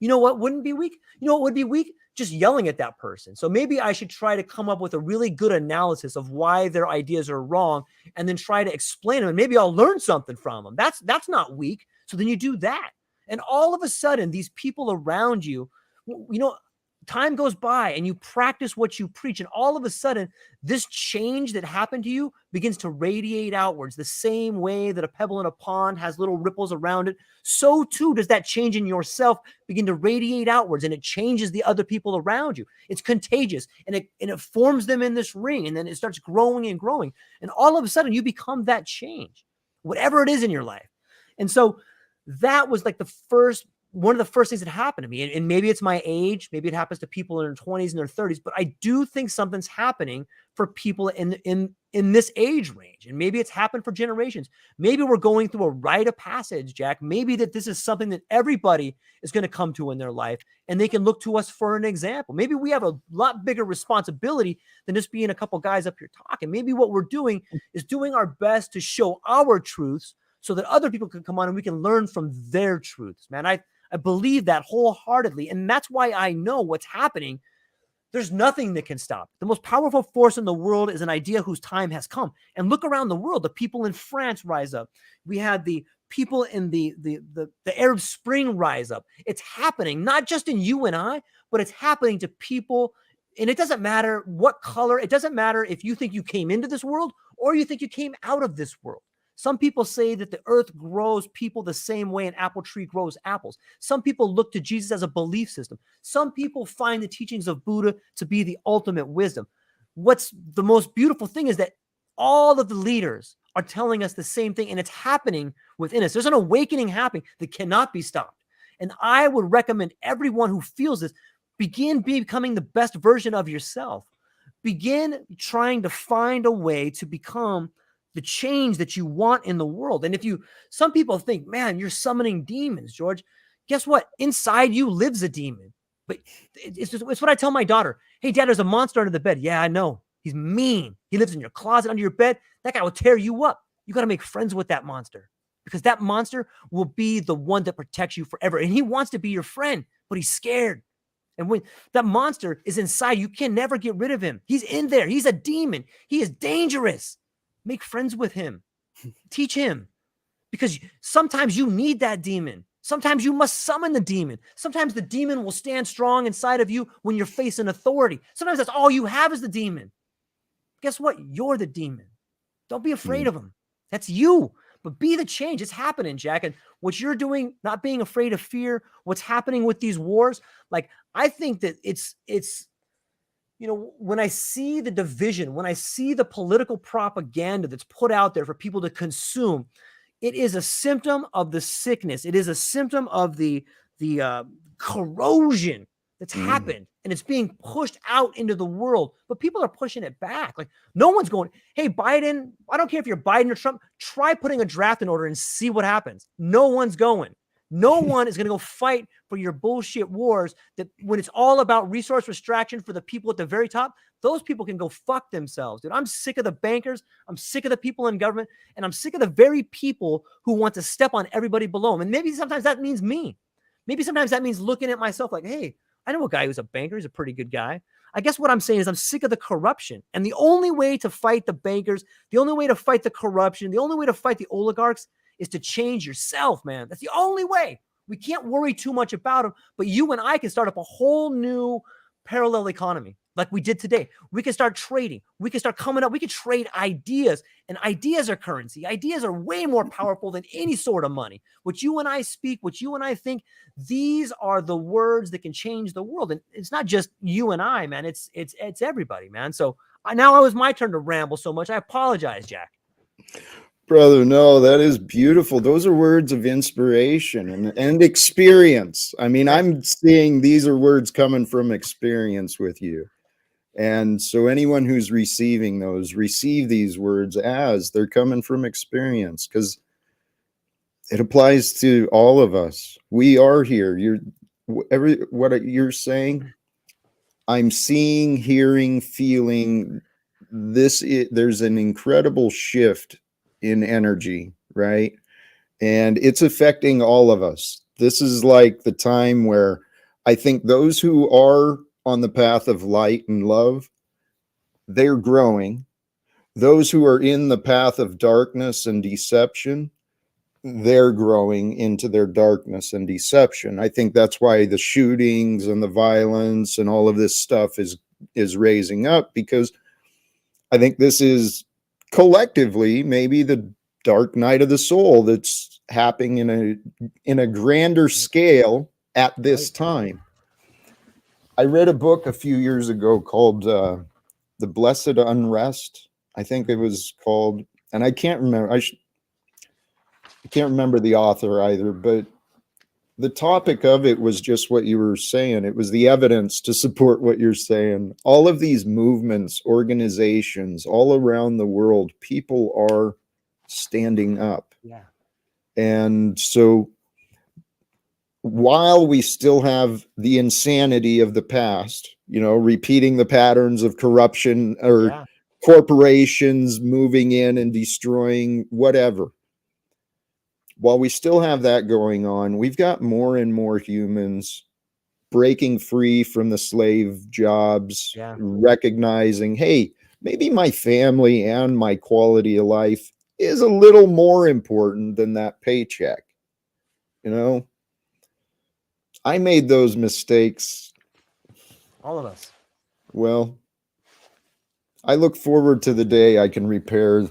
You know what wouldn't be weak? You know what would be weak? Just yelling at that person. So maybe I should try to come up with a really good analysis of why their ideas are wrong and then try to explain them. And maybe I'll learn something from them. That's not weak. So then you do that. And all of a sudden, these people around you, you know, time goes by and you practice what you preach. And all of a sudden, this change that happened to you begins to radiate outwards the same way that a pebble in a pond has little ripples around it. So too does that change in yourself begin to radiate outwards, and it changes the other people around you. It's contagious, and it forms them in this ring, and then it starts growing and growing. And all of a sudden you become that change, whatever it is in your life. And so that was like one of the first things that happened to me. And maybe it's my age, maybe it happens to people in their 20s and their 30s, but I do think something's happening for people in this age range. And maybe it's happened for generations. Maybe we're going through a rite of passage, Jack. Maybe that this is something that everybody is going to come to in their life, and they can look to us for an example. Maybe we have a lot bigger responsibility than just being a couple guys up here talking. Maybe what we're doing is doing our best to show our truths so that other people can come on and we can learn from their truths, man. I believe that wholeheartedly. And that's why I know what's happening. There's nothing that can stop. The most powerful force in the world is an idea whose time has come. And look around the world. The people in France rise up. We had the people in the Arab Spring rise up. It's happening, not just in you and I, but it's happening to people. And it doesn't matter what color. It doesn't matter if you think you came into this world or you think you came out of this world. Some people say that the earth grows people the same way an apple tree grows apples. Some people look to Jesus as a belief system. Some people find the teachings of Buddha to be the ultimate wisdom. What's the most beautiful thing is that all of the leaders are telling us the same thing, and it's happening within us. There's an awakening happening that cannot be stopped. And I would recommend everyone who feels this, begin becoming the best version of yourself. Begin trying to find a way to become the change that you want in the world. And some people think, man, you're summoning demons, George. Guess what? Inside you lives a demon. But it's what I tell my daughter. Hey, Dad, there's a monster under the bed. Yeah, I know. He's mean. He lives in your closet under your bed. That guy will tear you up. You got to make friends with that monster, because that monster will be the one that protects you forever. And he wants to be your friend, but he's scared. And when that monster is inside, you can never get rid of him. He's in there. He's a demon. He is dangerous. Make friends with him. Teach him. Because sometimes you need that demon. Sometimes you must summon the demon. Sometimes the demon will stand strong inside of you when you're facing authority. Sometimes that's all you have is the demon. Guess what? You're the demon. Don't be afraid of him. That's you. But be the change. It's happening, Jack. And what you're doing, not being afraid of fear, what's happening with these wars, like, I think that it's when I see the division, when I see the political propaganda that's put out there for people to consume, it is a symptom of the sickness. It is a symptom of the corrosion that's happened, and it's being pushed out into the world. But people are pushing it back. Like, no one's going, hey, Biden, I don't care if you're Biden or Trump, try putting a draft in order and see what happens. No one's going. No one is going to go fight for your bullshit wars that when it's all about resource extraction for the people at the very top, those people can go fuck themselves, dude. I'm sick of the bankers. I'm sick of the people in government, and I'm sick of the very people who want to step on everybody below them. And maybe sometimes that means me. Maybe sometimes that means looking at myself like, hey, I know a guy who's a banker. He's a pretty good guy. I guess what I'm saying is I'm sick of the corruption. And the only way to fight the bankers, the only way to fight the corruption, the only way to fight the oligarchs is to change yourself, man. That's the only way. We can't worry too much about them, but you and I can start up a whole new parallel economy. like we did today. We can start trading. We can start coming up. We can trade ideas, and ideas are currency. Ideas are way more powerful than any sort of money. What you and I speak, what you and I think, these are the words that can change the world. And it's not just you and I, man. It's everybody, man. So now it was my turn to ramble so much. I apologize, Jack. Brother, no, that is beautiful. Those are words of inspiration and experience. I mean, Yes. I'm seeing these are words coming from experience with you. And so anyone who's receiving those, receive these words as they're coming from experience, because it applies to all of us. We are here. What you're saying, I'm seeing, hearing, feeling there's an incredible shift in energy, right? And it's affecting all of us. This is like the time where I think those who are on the path of light and love, they're growing. Those who are in the path of darkness and deception, they're growing into their darkness and deception. I think that's why the shootings and the violence and all of this stuff is raising up, because I think this is collectively maybe the dark night of the soul that's happening in a grander scale at this time. I read a book a few years ago called The Blessed Unrest. I think it was called, and I can't remember. I can't remember the author either, but the topic of it was just what you were saying. It was the evidence to support what you're saying. All of these movements, organizations all around the world, people are standing up. Yeah. And so while we still have the insanity of the past, repeating the patterns of corruption or corporations moving in and destroying whatever, while we still have that going on, we've got more and more humans breaking free from the slave jobs, recognizing, hey, maybe my family and my quality of life is a little more important than that paycheck. I made those mistakes. All of us. Well, I look forward to the day I can repair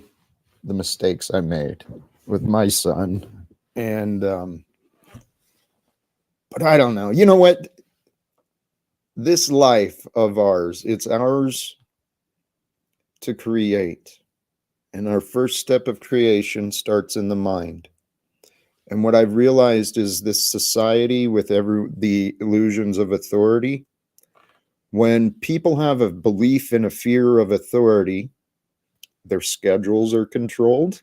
the mistakes I made with my son. And but I don't know. You know what? This life of ours, it's ours to create. And our first step of creation starts in the mind. And what I've realized is this society with the illusions of authority, when people have a belief in a fear of authority, their schedules are controlled,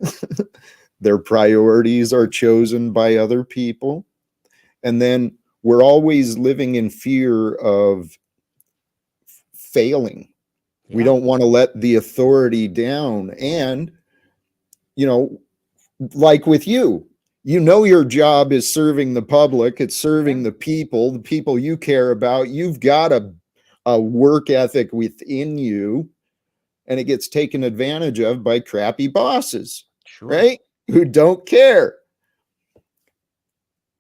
their priorities are chosen by other people, and then we're always living in fear of failing. We don't want to let the authority down. And, like with you, your job is serving the public, it's serving the people you care about. You've got a work ethic within you, and it gets taken advantage of by crappy bosses, right? Who don't care.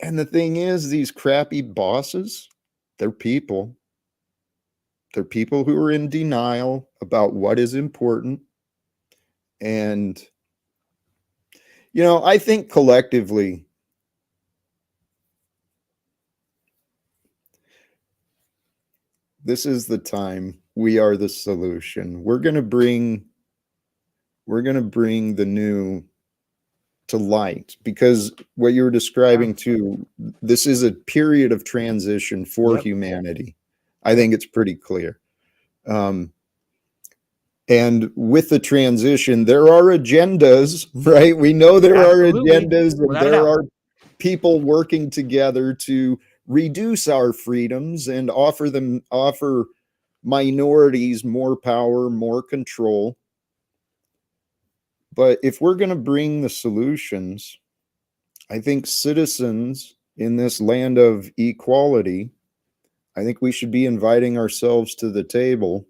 And the thing is, these crappy bosses, they're people. They're people who are in denial about what is important. And, I think collectively, this is the time. We are the solution. We're going to bring the new to light, because what you were describing too, this is a period of transition for humanity. I think it's pretty clear. And with the transition, there are agendas, right? We know there are agendas, and there are people working together to reduce our freedoms and offer minorities more power, more control. But if we're going to bring the solutions, I think citizens in this land of equality, I think we should be inviting ourselves to the table,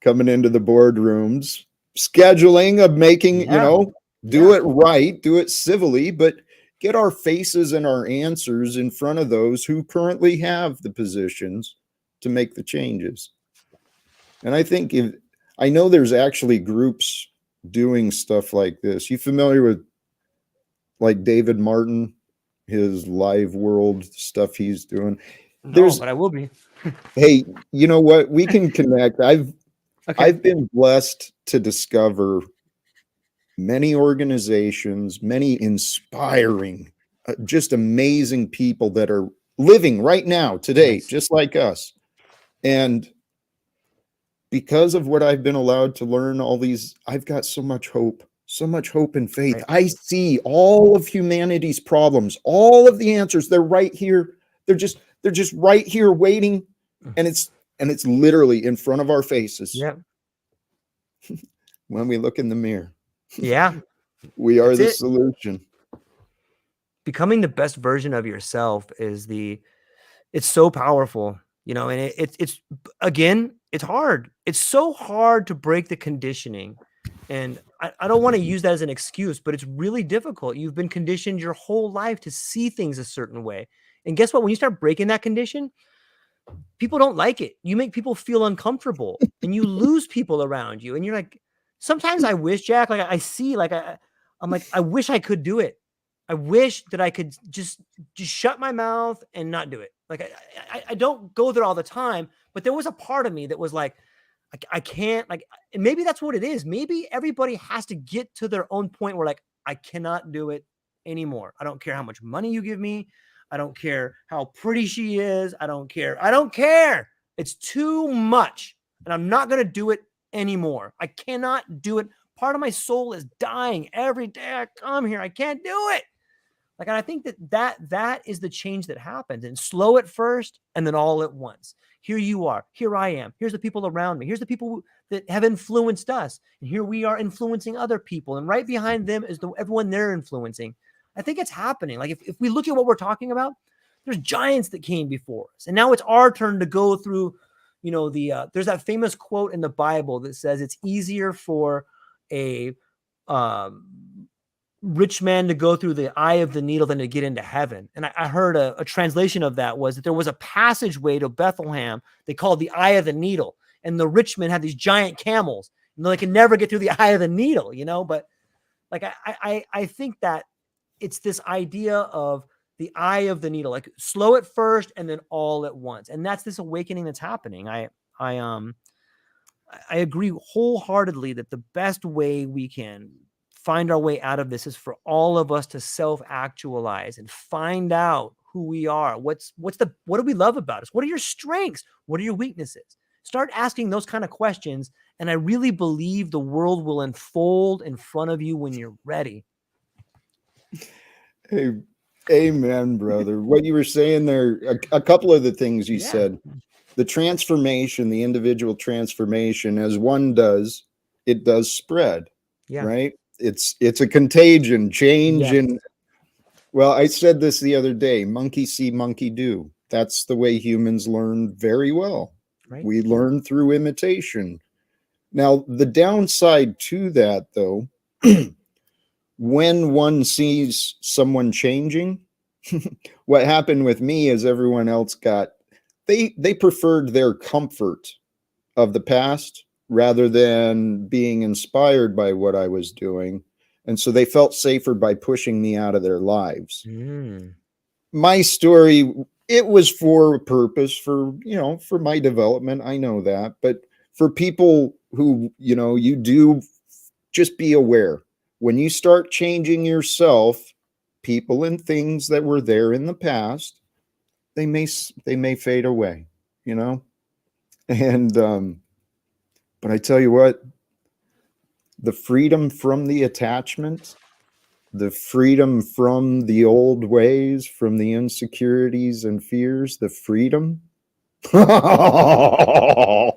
coming into the boardrooms, scheduling of making, do it right, do it civilly, but get our faces and our answers in front of those who currently have the positions to make the changes. And I think if I know there's actually groups doing stuff like this. You familiar with like David Martin, his live world stuff he's doing? No, There's but I will be. hey, you know what? We can connect. Okay. I've been blessed to discover many organizations, many inspiring, just amazing people that are living right now, today, Yes. just like us. And because of what I've been allowed to learn, all these, I've got so much hope and faith. Right. I see all of humanity's problems, all of the answers. They're right here. They're just right here waiting. Mm. And it's literally in front of our faces Yeah. when we look in the mirror. Yeah. We are That's the it. solution. Becoming the best version of yourself is it's so powerful, and it's again, it's hard. It's so hard to break the conditioning. And I don't want to use that as an excuse, but it's really difficult. You've been conditioned your whole life to see things a certain way. And guess what? When you start breaking that condition, people don't like it. You make people feel uncomfortable and you lose people around you. And you're like, sometimes I wish, Jack, like I see, like I'm like, I wish I could do it. I wish that I could just shut my mouth and not do it. Like I don't go there all the time, but there was a part of me that was like, I can't, like, and maybe that's what it is. Maybe everybody has to get to their own point where like, I cannot do it anymore. I don't care how much money you give me. I don't care how pretty she is. I don't care. I don't care. It's too much. And I'm not going to do it anymore. I cannot do it. Part of my soul is dying every day I come here. I can't do it. Like, and I think that is the change that happens. And slow at first and then all at once. Here you are. Here I am. Here's the people around me. Here's the people that have influenced us. And here we are influencing other people. And right behind them is everyone they're influencing. I think it's happening. Like if we look at what we're talking about, there's giants that came before us. And now it's our turn to go through, there's that famous quote in the Bible that says it's easier for a rich man to go through the eye of the needle than to get into heaven. And I heard a translation of that was that there was a passageway to Bethlehem they called the eye of the needle. And the rich men had these giant camels and they could never get through the eye of the needle, but like, I think that it's this idea of the eye of the needle, like slow at first and then all at once. And that's this awakening that's happening. I agree wholeheartedly that the best way we can find our way out of this is for all of us to self-actualize and find out who we are. What do we love about us? What are your strengths? What are your weaknesses? Start asking those kind of questions. And I really believe the world will unfold in front of you when you're ready. Hey, amen, brother. What you were saying there, a couple of the things you said, the transformation, the individual transformation, as one does, it does spread, right? It's a contagion, change. Yes. And well, I said this the other day, monkey see, monkey do. That's the way humans learn very well. Right. We learn through imitation. Now, the downside to that, though, when one sees someone changing, what happened with me is everyone else they preferred their comfort of the past rather than being inspired by what I was doing. And so they felt safer by pushing me out of their lives. My story, it was for a purpose, for my development. I know that. But for people who, you do, just be aware. When you start changing yourself, people and things that were there in the past, they may fade away, and but I tell you what, the freedom from the attachment, the freedom from the old ways, from the insecurities and fears, the freedom. Oh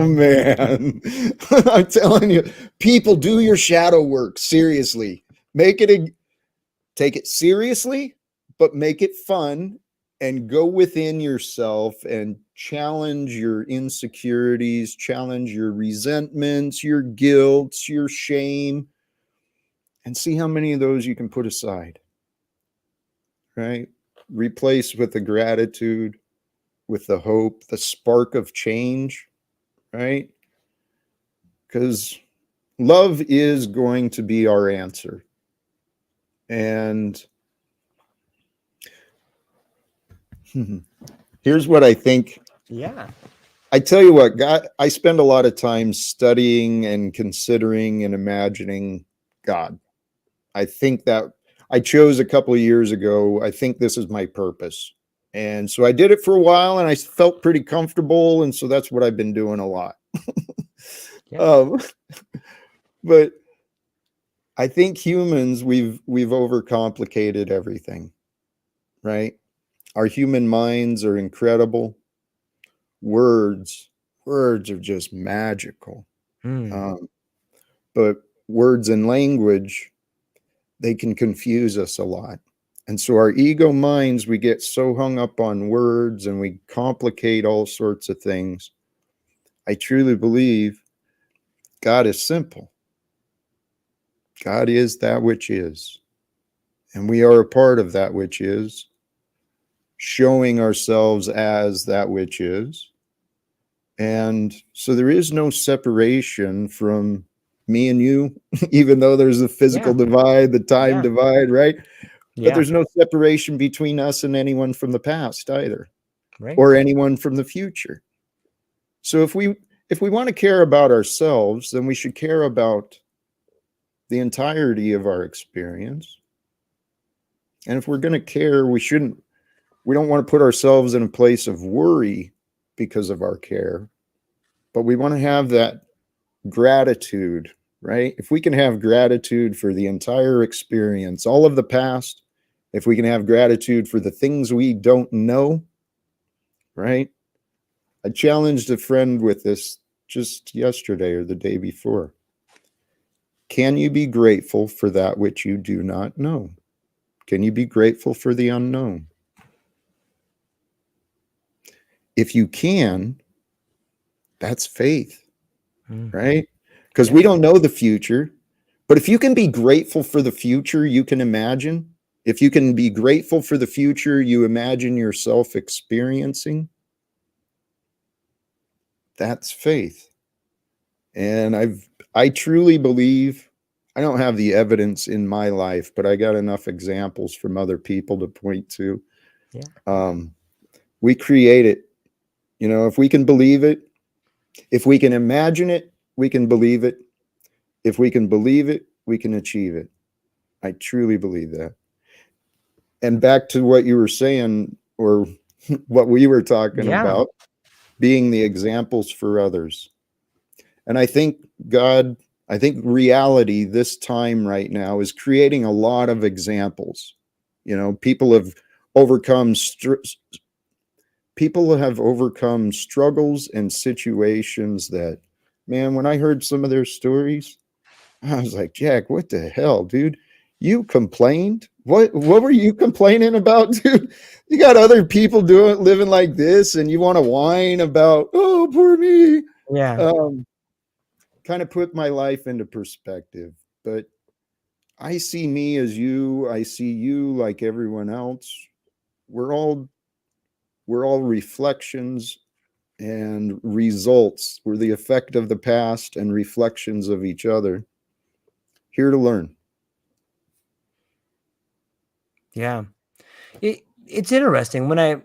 man. I'm telling you, people, do your shadow work seriously. Take it seriously, but make it fun, and go within yourself and challenge your insecurities, challenge your resentments, your guilt, your shame, and see how many of those you can put aside, right? Replace with the gratitude, with the hope, the spark of change, right? Because love is going to be our answer. And here's what I think. Yeah. I tell you what, God, I spend a lot of time studying and considering and imagining God. I think that I chose a couple of years ago. I think this is my purpose. And so I did it for a while and I felt pretty comfortable. And so that's what I've been doing a lot. Yeah. um, but I think humans, we've overcomplicated everything, right? Our human minds are incredible. Words, words are just magical. Mm. Um, but words and language, they can confuse us a lot. And so our ego minds, we get so hung up on words and we complicate all sorts of things. I truly believe God is simple. God is that which is. And we are a part of that which is, showing ourselves as that which is. And so there is no separation from me and you, even though there's a physical Yeah. divide, the time Yeah. divide, right? But Yeah. there's no separation between us and anyone from the past either, Right. or anyone from the future. So if we want to care about ourselves, then we should care about the entirety of our experience. And if we're going to care, we don't want to put ourselves in a place of worry because of our care, but we want to have that gratitude, right? If we can have gratitude for the entire experience, all of the past, if we can have gratitude for the things we don't know, right? I challenged a friend with this just yesterday or the day before. Can you be grateful for that which you do not know? Can you be grateful for the unknown? If you can, that's faith, Mm. right? Because we Yeah. don't know the future. But if you can be grateful for the future, you can imagine. If you can be grateful for the future, you imagine yourself experiencing, that's faith. And I truly believe, I don't have the evidence in my life, but I got enough examples from other people to point to. Yeah. Um, we create it. You know, if we can believe it, if we can imagine it, we can believe it. If we can believe it, we can achieve it. I truly believe that. And back to what you were saying, or what we were talking Yeah. about, being the examples for others. And I think God, I think reality this time right now is creating a lot of examples. You know, overcome people have overcome struggles and situations that, man, when I heard some of their stories, I was like, Jack, what the hell, dude? You complained? What were you complaining about, dude? You got other people living like this, and you want to whine about, oh, poor me. Yeah. Um, Kind of put my life into perspective. But I see me as you, I see you like everyone else. We're all we're all reflections and results. We're the effect of the past and reflections of each other. Here to learn. Yeah. It's interesting when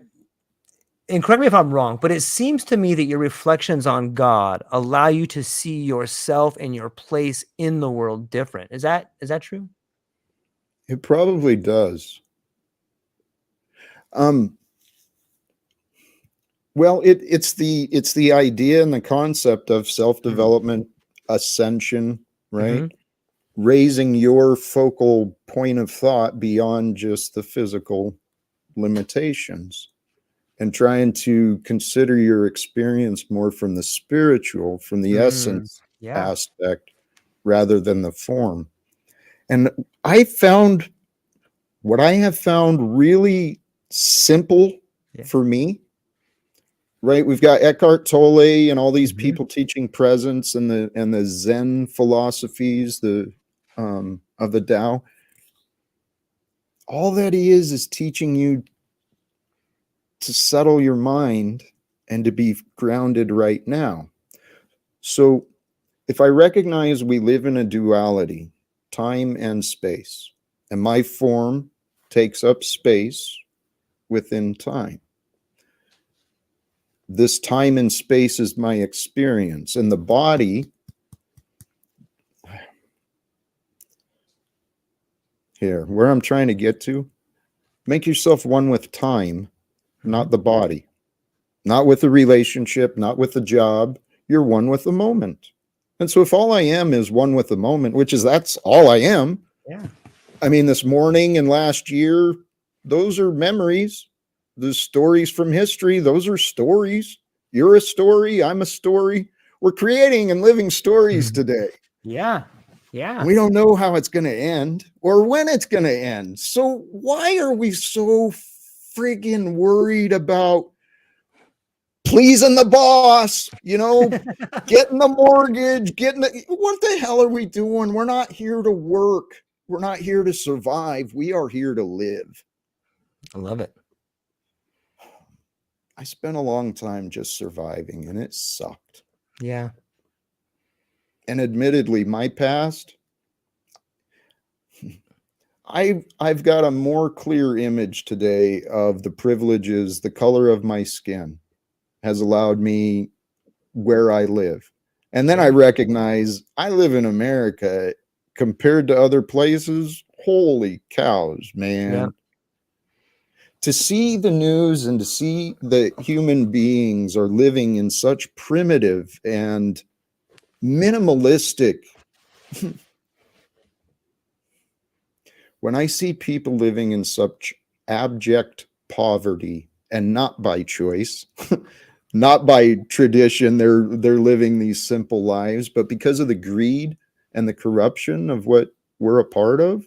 and correct me if I'm wrong, but it seems to me that your reflections on God allow you to see yourself and your place in the world different. Is that true? It probably does. Um, well, it's the idea and the concept of Mm. self-development, ascension, right? Mm-hmm. Raising your focal point of thought beyond just the physical limitations and trying to consider your experience more from the spiritual, from the Mm. essence Yeah. aspect rather than the form. And I found what I have found really simple Yeah. for me, right? We've got Eckhart Tolle and all these Mm-hmm. people teaching presence and the Zen philosophies, the of the Tao. All that he is teaching you to settle your mind and to be grounded right now. So if I recognize we live in a duality, time and space, and my form takes up space within time, this time and space is my experience, and the body, here, where I'm trying to get to, make yourself one with time, not the body, not with the relationship, not with the job. You're one with the moment. And so if all I am is one with the moment, which is that's all I am. Yeah. I mean, this morning and last year, those are memories. The stories from history, those are stories. You're a story. I'm a story. We're creating and living stories today. Yeah. Yeah. We don't know how it's going to end or when it's going to end. So why are we so friggin' worried about pleasing the boss, getting the mortgage, what the hell are we doing? We're not here to work. We're not here to survive. We are here to live. I love it. I spent a long time just surviving and it sucked. Yeah. And admittedly, my past, I've got a more clear image today of the privileges, the color of my skin has allowed me where I live. And then I recognize I live in America compared to other places. Holy cows, man. Yeah. To see the news and to see that human beings are living in such primitive and minimalistic. When I see people living in such abject poverty and not by choice, not by tradition, they're living these simple lives, but because of the greed and the corruption of what we're a part of,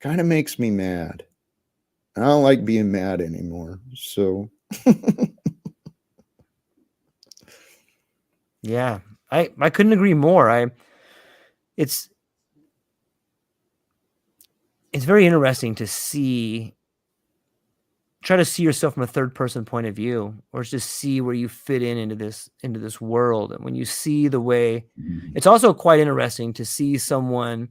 kind of makes me mad. I don't like being mad anymore. So Yeah. I couldn't agree more. It's very interesting to try to see yourself from a third person point of view, or just see where you fit into this world. And when you see the way, it's also quite interesting to see someone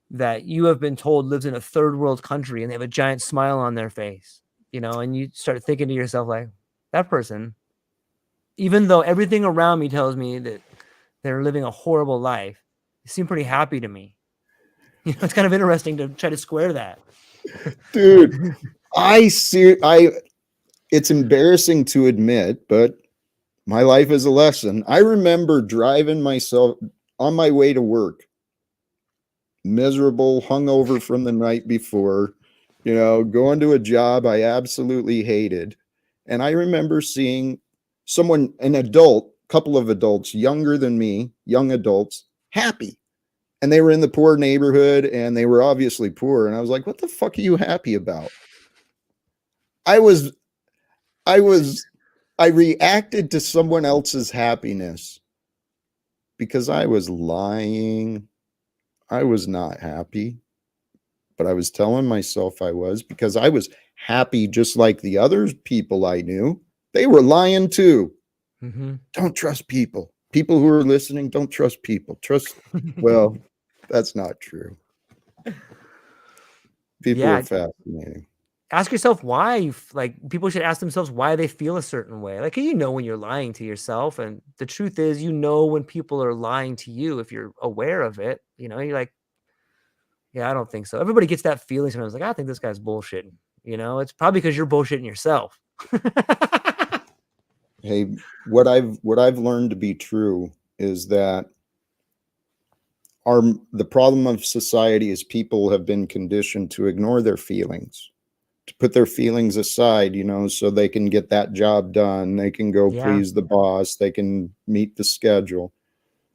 that you have been told lives in a third world country and they have a giant smile on their face, and you start thinking to yourself, like, that person, even though everything around me tells me that they're living a horrible life, they seem pretty happy to me. It's kind of interesting to try to square that. Dude, it's embarrassing to admit, but my life is a lesson. I remember driving myself on my way to work, miserable, hungover from the night before, going to a job I absolutely hated. And I remember seeing an adult, couple of adults younger than me, young adults, happy. And they were in the poor neighborhood and they were obviously poor. And I was like, what the fuck are you happy about? I reacted to someone else's happiness because I was lying. I was not happy, but I was telling myself I was, because I was happy just like the other people I knew. They were lying too. Don't trust people. People who are listening, don't trust people. Well, that's not true. People are fascinating. Ask yourself why. People should ask themselves why they feel a certain way. Like, when you're lying to yourself, and the truth is, when people are lying to you, if you're aware of it, you're like, yeah, I don't think so. Everybody gets that feeling sometimes, like, I think this guy's bullshitting. It's probably because you're bullshitting yourself. Hey, what I've learned to be true is that the problem of society is people have been conditioned to ignore their feelings, to put their feelings aside, so they can get that job done. They can go please the boss. They can meet the schedule.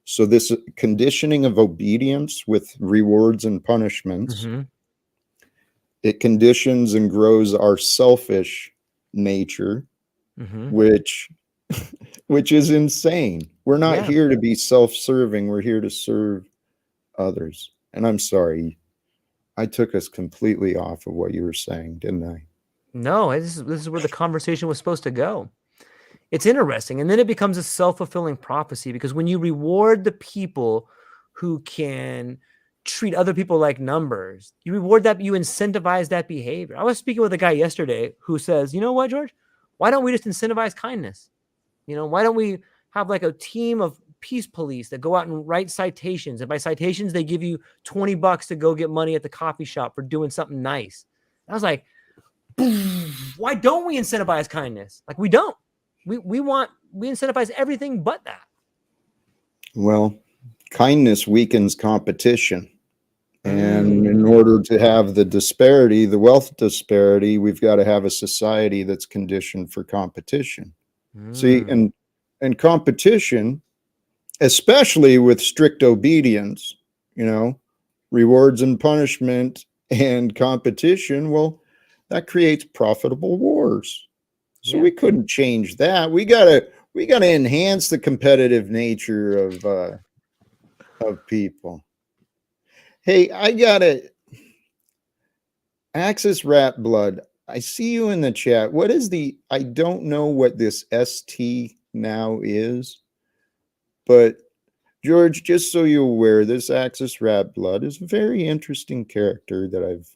So this conditioning of obedience with rewards and punishments, it conditions and grows our selfish nature, which is insane. We're not here to be self-serving. We're here to serve others. And I'm sorry, I took us completely off of what you were saying, didn't I? No, this is where the conversation was supposed to go. it's interesting. And then it becomes a self-fulfilling prophecy, because when you reward the people who can treat other people like numbers, you reward that, you incentivize that behavior. I was speaking with a guy yesterday who says, you know what, George, why don't we just incentivize kindness? Why don't we have like a team of peace police that go out and write citations? And by citations, they give you $20 to go get money at the coffee shop for doing something nice. And I was like, why don't we incentivize kindness? Like, we don't. We incentivize everything but that. Well, kindness weakens competition. And in order to have the disparity, the wealth disparity, we've got to have a society that's conditioned for competition. See, and competition, especially with strict obedience, rewards and punishment and competition, well, that creates profitable wars. So we couldn't change that. We gotta enhance the competitive nature of people. Hey, I got it. Axis Rat Blood. I see you in the chat. What is I don't know what this ST now is, but George, just so you're aware, this Axis Rat Blood is a very interesting character that I've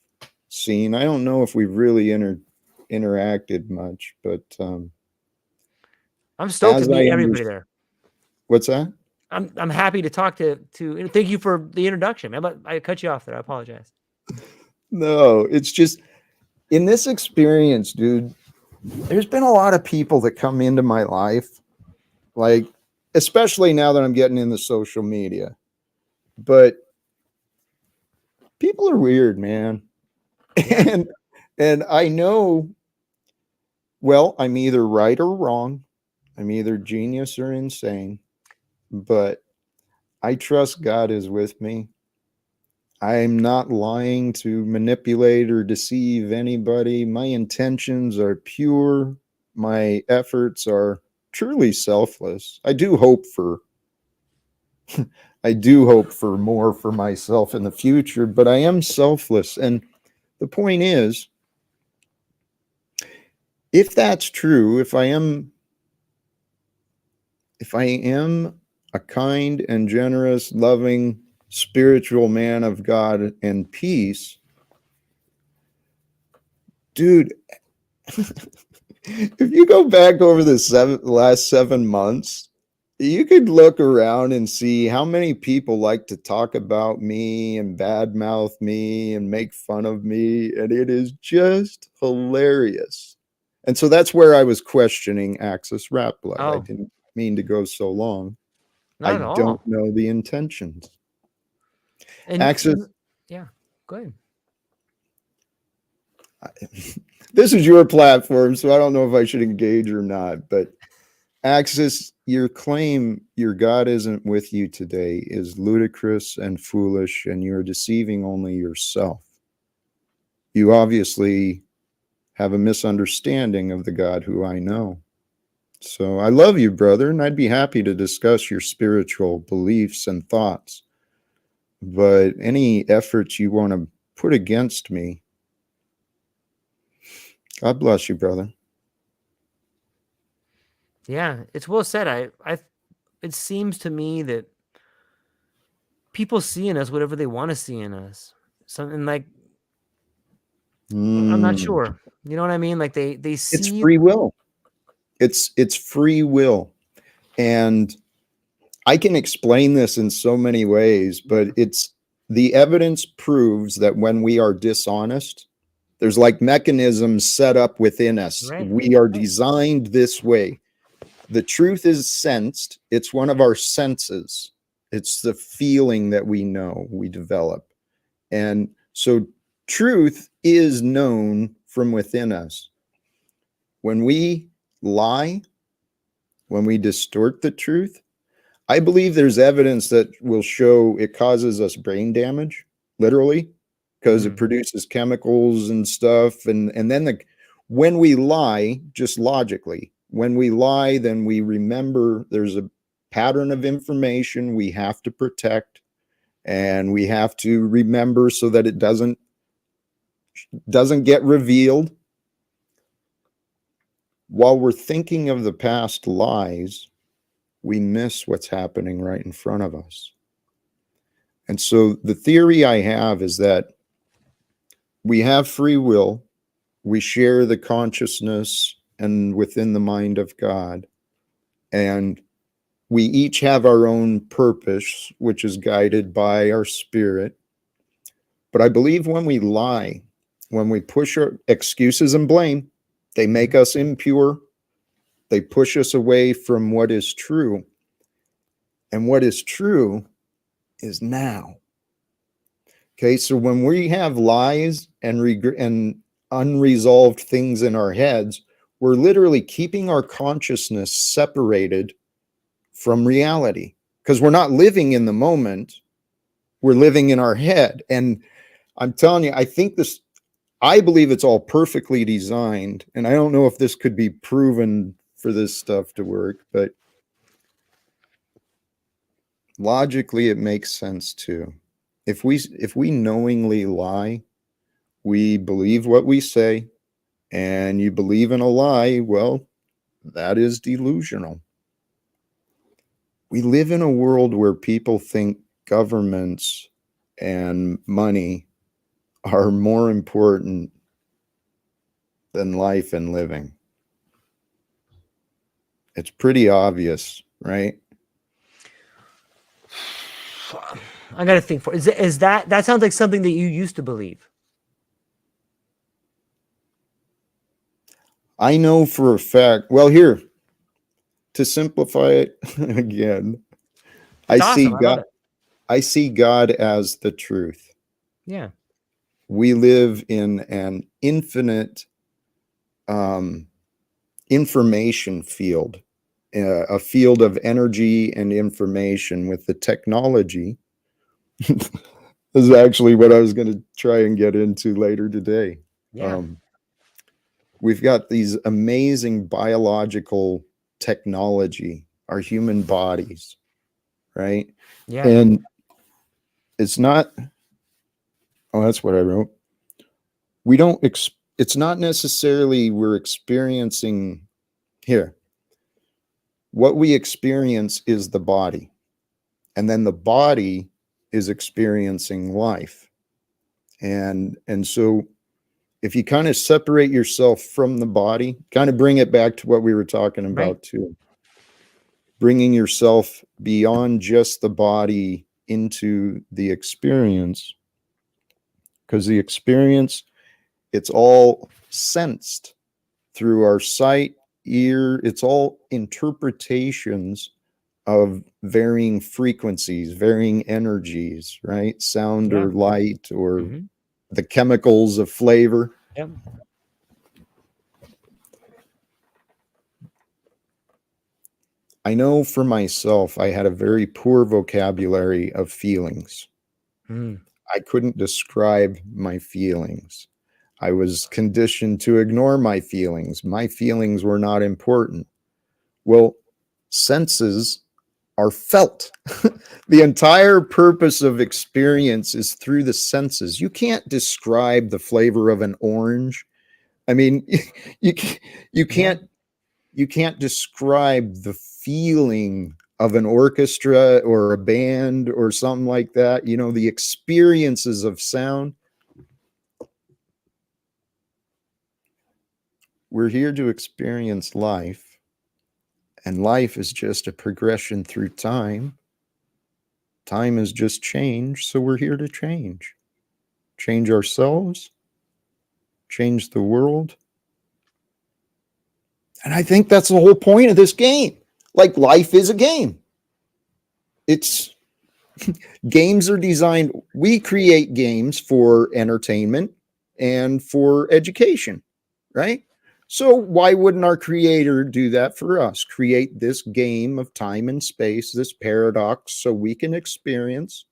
seen. I don't know if we've really interacted much, but I'm stoked to meet everybody there. What's that? I'm happy to talk to. Thank you for the introduction. I cut you off there. I apologize. No, it's just in this experience, dude, there's been a lot of people that come into my life, like, especially now that I'm getting into social media, but people are weird, man. Yeah. And I know, well, I'm either right or wrong. I'm either genius or insane, but I trust God is with me. I'm not lying to manipulate or deceive anybody. My intentions are pure. My efforts are truly selfless. I do hope for more for myself in the future, but I am selfless. And the point is, if that's true, if I am a kind and generous, loving, spiritual man of God and peace, dude, if you go back over the last 7 months, you could look around and see how many people like to talk about me and badmouth me and make fun of me, and it is just hilarious. And so that's where I was questioning Axis Rat Blood. I didn't mean to go so long. Not at all. Don't know the intentions. And Axis, yeah, go ahead. This is your platform, so I don't know if I should engage or not, but Axis, your claim your God isn't with you today is ludicrous and foolish, and you're deceiving only yourself. You obviously have a misunderstanding of the God who I know. So I love you, brother, and I'd be happy to discuss your spiritual beliefs and thoughts. But any efforts you want to put against me, God bless you, brother. Yeah, it's well said. It seems to me that people see in us whatever they want to see in us. Something like, I'm not sure. You know what I mean? Like they see. It's free will. It's free will. And I can explain this in so many ways, but the evidence proves that when we are dishonest, there's like mechanisms set up within us. Right. We are designed this way. The truth is sensed. It's one of our senses. It's the feeling that we know, we develop. And so truth is known from within us. When we lie, when we distort the truth, I believe there's evidence that will show it causes us brain damage, literally, because it produces chemicals and stuff. And then when we lie, just logically, when we lie, then we remember there's a pattern of information we have to protect, and we have to remember so that it doesn't get revealed. while we're thinking of the past lies, we miss what's happening right in front of us. And so the theory I have is that we have free will, we share the consciousness and within the mind of God, and we each have our own purpose, which is guided by our spirit. But I believe when we lie, when we push our excuses and blame, they make us impure. They push us away from what is true. And what is true is now. Okay, so when we have lies and unresolved things in our heads, we're literally keeping our consciousness separated from reality because we're not living in the moment. We're living in our head. And I'm telling you, I believe it's all perfectly designed. And I don't know if this could be proven for this stuff to work, but logically it makes sense too. If we knowingly lie, we believe what we say, and you believe in a lie, well, that is delusional. We live in a world where people think governments and money are more important than life and living. It's pretty obvious, right? I gotta think for is that sounds like something that you used to believe. I know for a fact, well, here, to simplify it again, I It's see awesome. I love God, it. I see God as the truth. Yeah. We live in an infinite um, information field, a field of energy and information with the technology. This is actually what I was going to try and get into later today. Yeah. Um, we've got these amazing biological technology, our human bodies, right? Yeah. And it's not, oh, that's what I wrote. We don't, it's not necessarily we're experiencing here. What we experience is the body, and then the body is experiencing life. And so if you kind of separate yourself from the body, kind of bring it back to what we were talking Right. about too, bringing yourself beyond just the body into the experience, because the experience, it's all sensed through our sight, ear, it's all interpretations of varying frequencies, varying energies, right? Sound Yeah. or light or Mm-hmm. the chemicals of flavor. Yep. I know for myself, I had a very poor vocabulary of feelings. Mm. I couldn't describe my feelings. I was conditioned to ignore my feelings. My feelings were not important. Well, senses are felt. The entire purpose of experience is through the senses. You can't describe the flavor of an orange. I mean, you you Yeah. can't you can't describe the feeling of an orchestra or a band or something like that. You know, the experiences of sound. We're here to experience life, and life is just a progression through time. Time is just change, so we're here to change ourselves, change the world. And I think that's the whole point of this game. Like life is a game. It's games are designed, we create games for entertainment and for education, right? So why wouldn't our creator do that for us? Create this game of time and space, this paradox, so we can experience,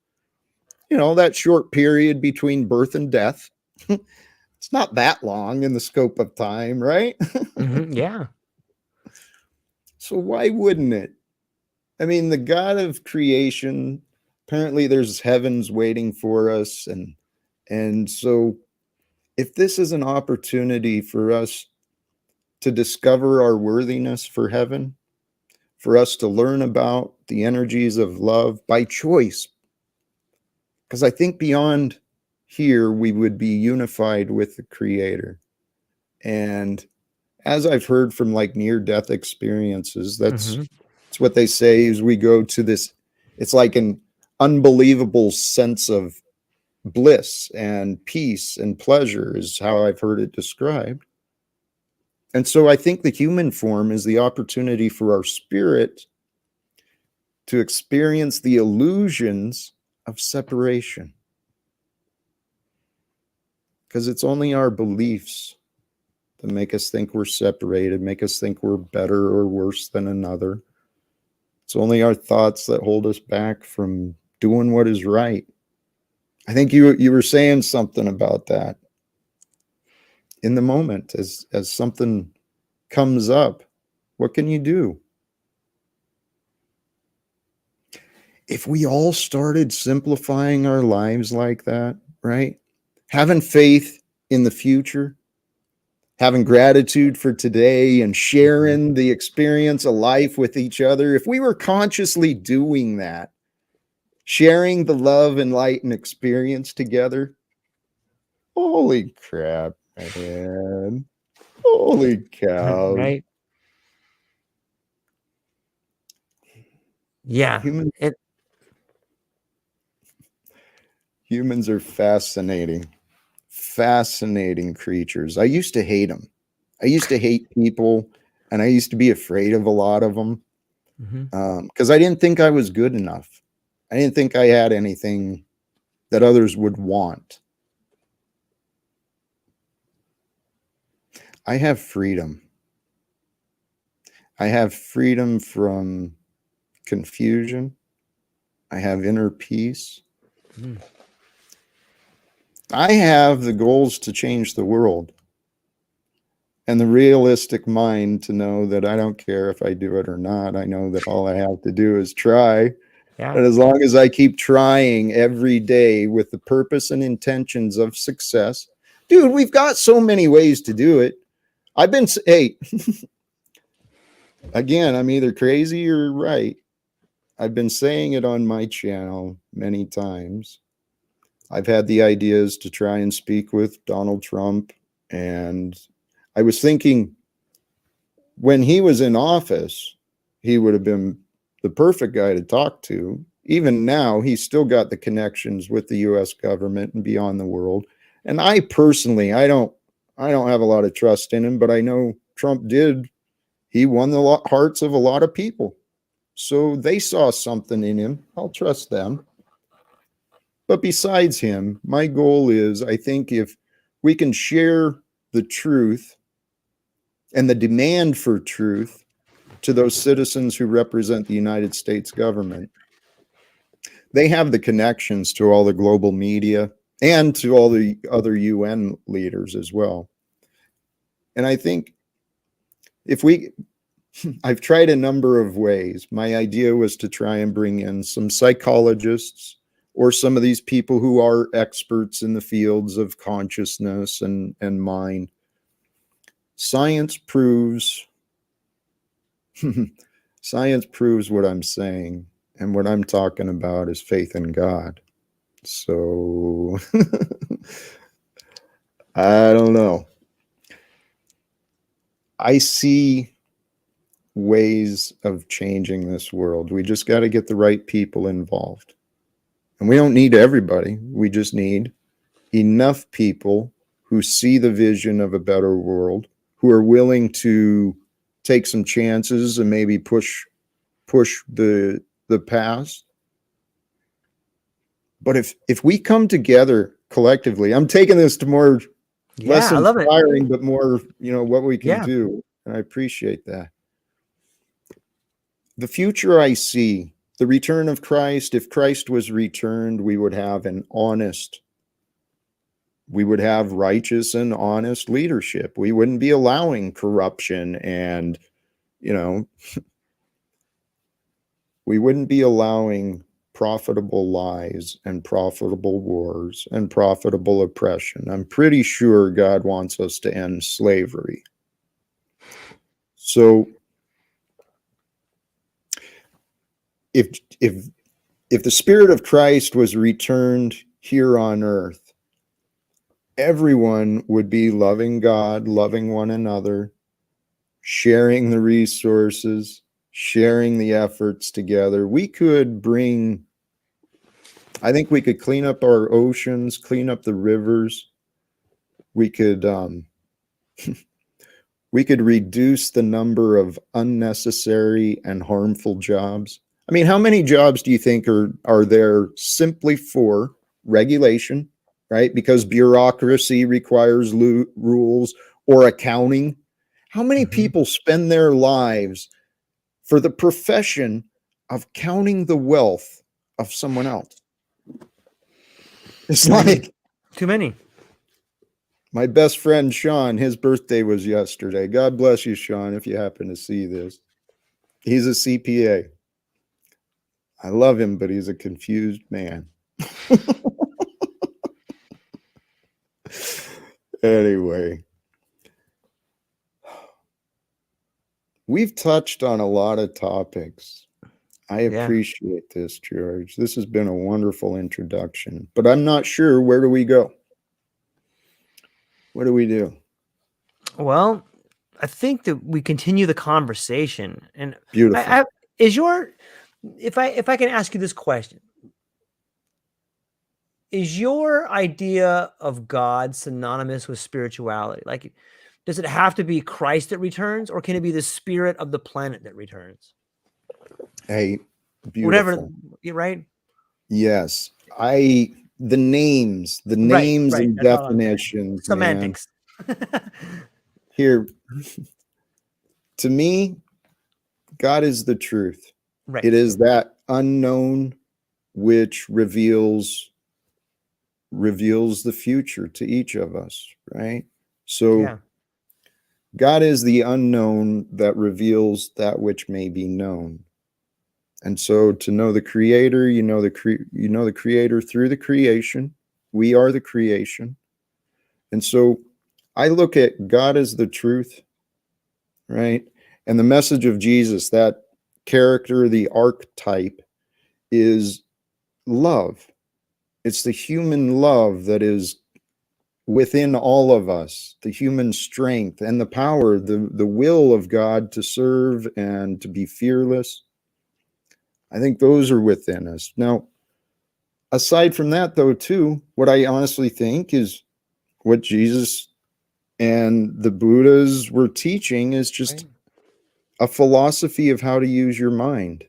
that short period between birth and death. It's not that long in the scope of time, right? Mm-hmm. Yeah. So why wouldn't it? I mean, the God of creation, apparently there's heavens waiting for us, and so if this is an opportunity for us to discover our worthiness for heaven, for us to learn about the energies of love by choice. Because I think beyond here, we would be unified with the Creator. And as I've heard from like near-death experiences, that's what they say is we go to this, it's like an unbelievable sense of bliss and peace and pleasure is how I've heard it described. And so I think the human form is the opportunity for our spirit to experience the illusions of separation. Because it's only our beliefs that make us think we're separated, make us think we're better or worse than another. It's only our thoughts that hold us back from doing what is right. I think you were saying something about that in the moment as something comes up. What can you do? If we all started simplifying our lives like that, right? Having faith in the future, having gratitude for today, and sharing the experience of life with each other, if we were consciously doing that, sharing the love and light and experience together, holy crap, man. Holy cow. Right. Yeah. Humans are fascinating creatures. I used to hate them. I used to hate people, and I used to be afraid of a lot of them because I didn't think I was good enough. I didn't think I had anything that others would want. I have freedom. I have freedom from confusion. I have inner peace. I have the goals to change the world and the realistic mind to know that I don't care if I do it or not. I know that all I have to do is try. Yeah. And as long as I keep trying every day with the purpose and intentions of success, dude, we've got so many ways to do it. Hey, again, I'm either crazy or right. I've been saying it on my channel many times. I've had the ideas to try and speak with Donald Trump. And I was thinking when he was in office, he would have been the perfect guy to talk to. Even now, he's still got the connections with the US government and beyond the world. And I personally, I don't have a lot of trust in him, but I know Trump did. He won the hearts of a lot of people. So they saw something in him. I'll trust them. But besides him, my goal is, I think if we can share the truth and the demand for truth to those citizens who represent the United States government, they have the connections to all the global media and to all the other UN leaders as well. And I think I've tried a number of ways. My idea was to try and bring in some psychologists or some of these people who are experts in the fields of consciousness and mind. Science proves what I'm saying, and what I'm talking about is faith in God. So I don't know. I see ways of changing this world. We just got to get the right people involved. And we don't need everybody. We just need enough people who see the vision of a better world, who are willing to take some chances and maybe push the past. But if we come together collectively, I'm taking this to more less I love it. inspiring, but more, what we can do. And I appreciate that. The future I see, the return of Christ, if Christ was returned, we would have righteous and honest leadership. We wouldn't be allowing corruption and, we wouldn't be allowing profitable lies and profitable wars and profitable oppression. I'm pretty sure God wants us to end slavery. So if the Spirit of Christ was returned here on earth, everyone would be loving God, loving one another, sharing the resources, sharing the efforts together. I think we could clean up our oceans, clean up the rivers. We could we could reduce the number of unnecessary and harmful jobs. I mean, how many jobs do you think are there simply for regulation, right? Because bureaucracy requires rules, or accounting. How many Mhm. people spend their lives for the profession of counting the wealth of someone else? It's Too many. like Too many. my best friend Sean, his birthday was yesterday. God bless you, Sean, if you happen to see this. He's a CPA. I love him, but he's a confused man. Anyway, we've touched on a lot of topics. I Yeah. appreciate this, George. This has been a wonderful introduction, but I'm not sure, where do we go? What do we do? Well, I think that we continue the conversation, and Beautiful. I is your if I can ask you this question, is your idea of God synonymous with spirituality? Like, does it have to be Christ that returns, or can it be the spirit of the planet that returns? Hey, Whatever, beautiful. right? Yes. The names, Right, right. and That's all I'm saying. definitions, man. Semantics. Here, to me, God is the truth. Right. It is that unknown which reveals the future to each of us, right? So Yeah. God is the unknown that reveals that which may be known. And so to know the creator, you know the creator through the creation. We are the creation. And so I look at God as the truth, right? And the message of Jesus, that character, the archetype, is love. It's the human love that is within all of us, the human strength and the power, the will of God to serve and to be fearless. I think those are within us. Now, aside from that, though, too, what I honestly think is what Jesus and the Buddhas were teaching is just Right. a philosophy of how to use your mind,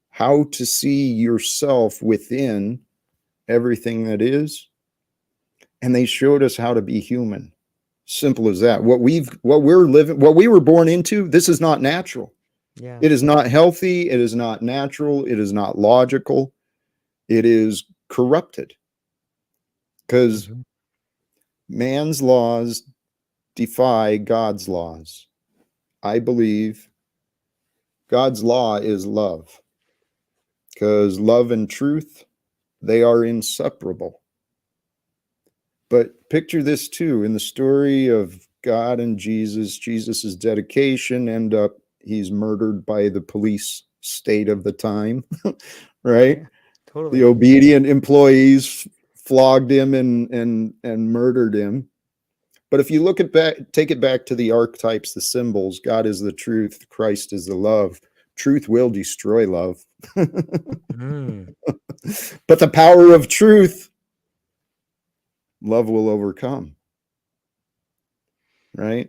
how to see yourself within everything that is. And they showed us how to be human. Simple as that. What we're living, what we were born into, this is not natural. Yeah. It is not healthy. It is not natural. It is not logical. It is corrupted because Mhm. man's laws defy God's laws. I believe God's law is love because love and truth, they are inseparable. But picture this too in the story of God and Jesus's dedication end up he's murdered by the police state of the time, right? Yeah. The Totally. obedient employees flogged him and murdered him. But if you look at back, take it back to the archetypes, the symbols, God is the truth, Christ is the love. Truth will destroy love. Mm. But the power of truth, love will overcome, right?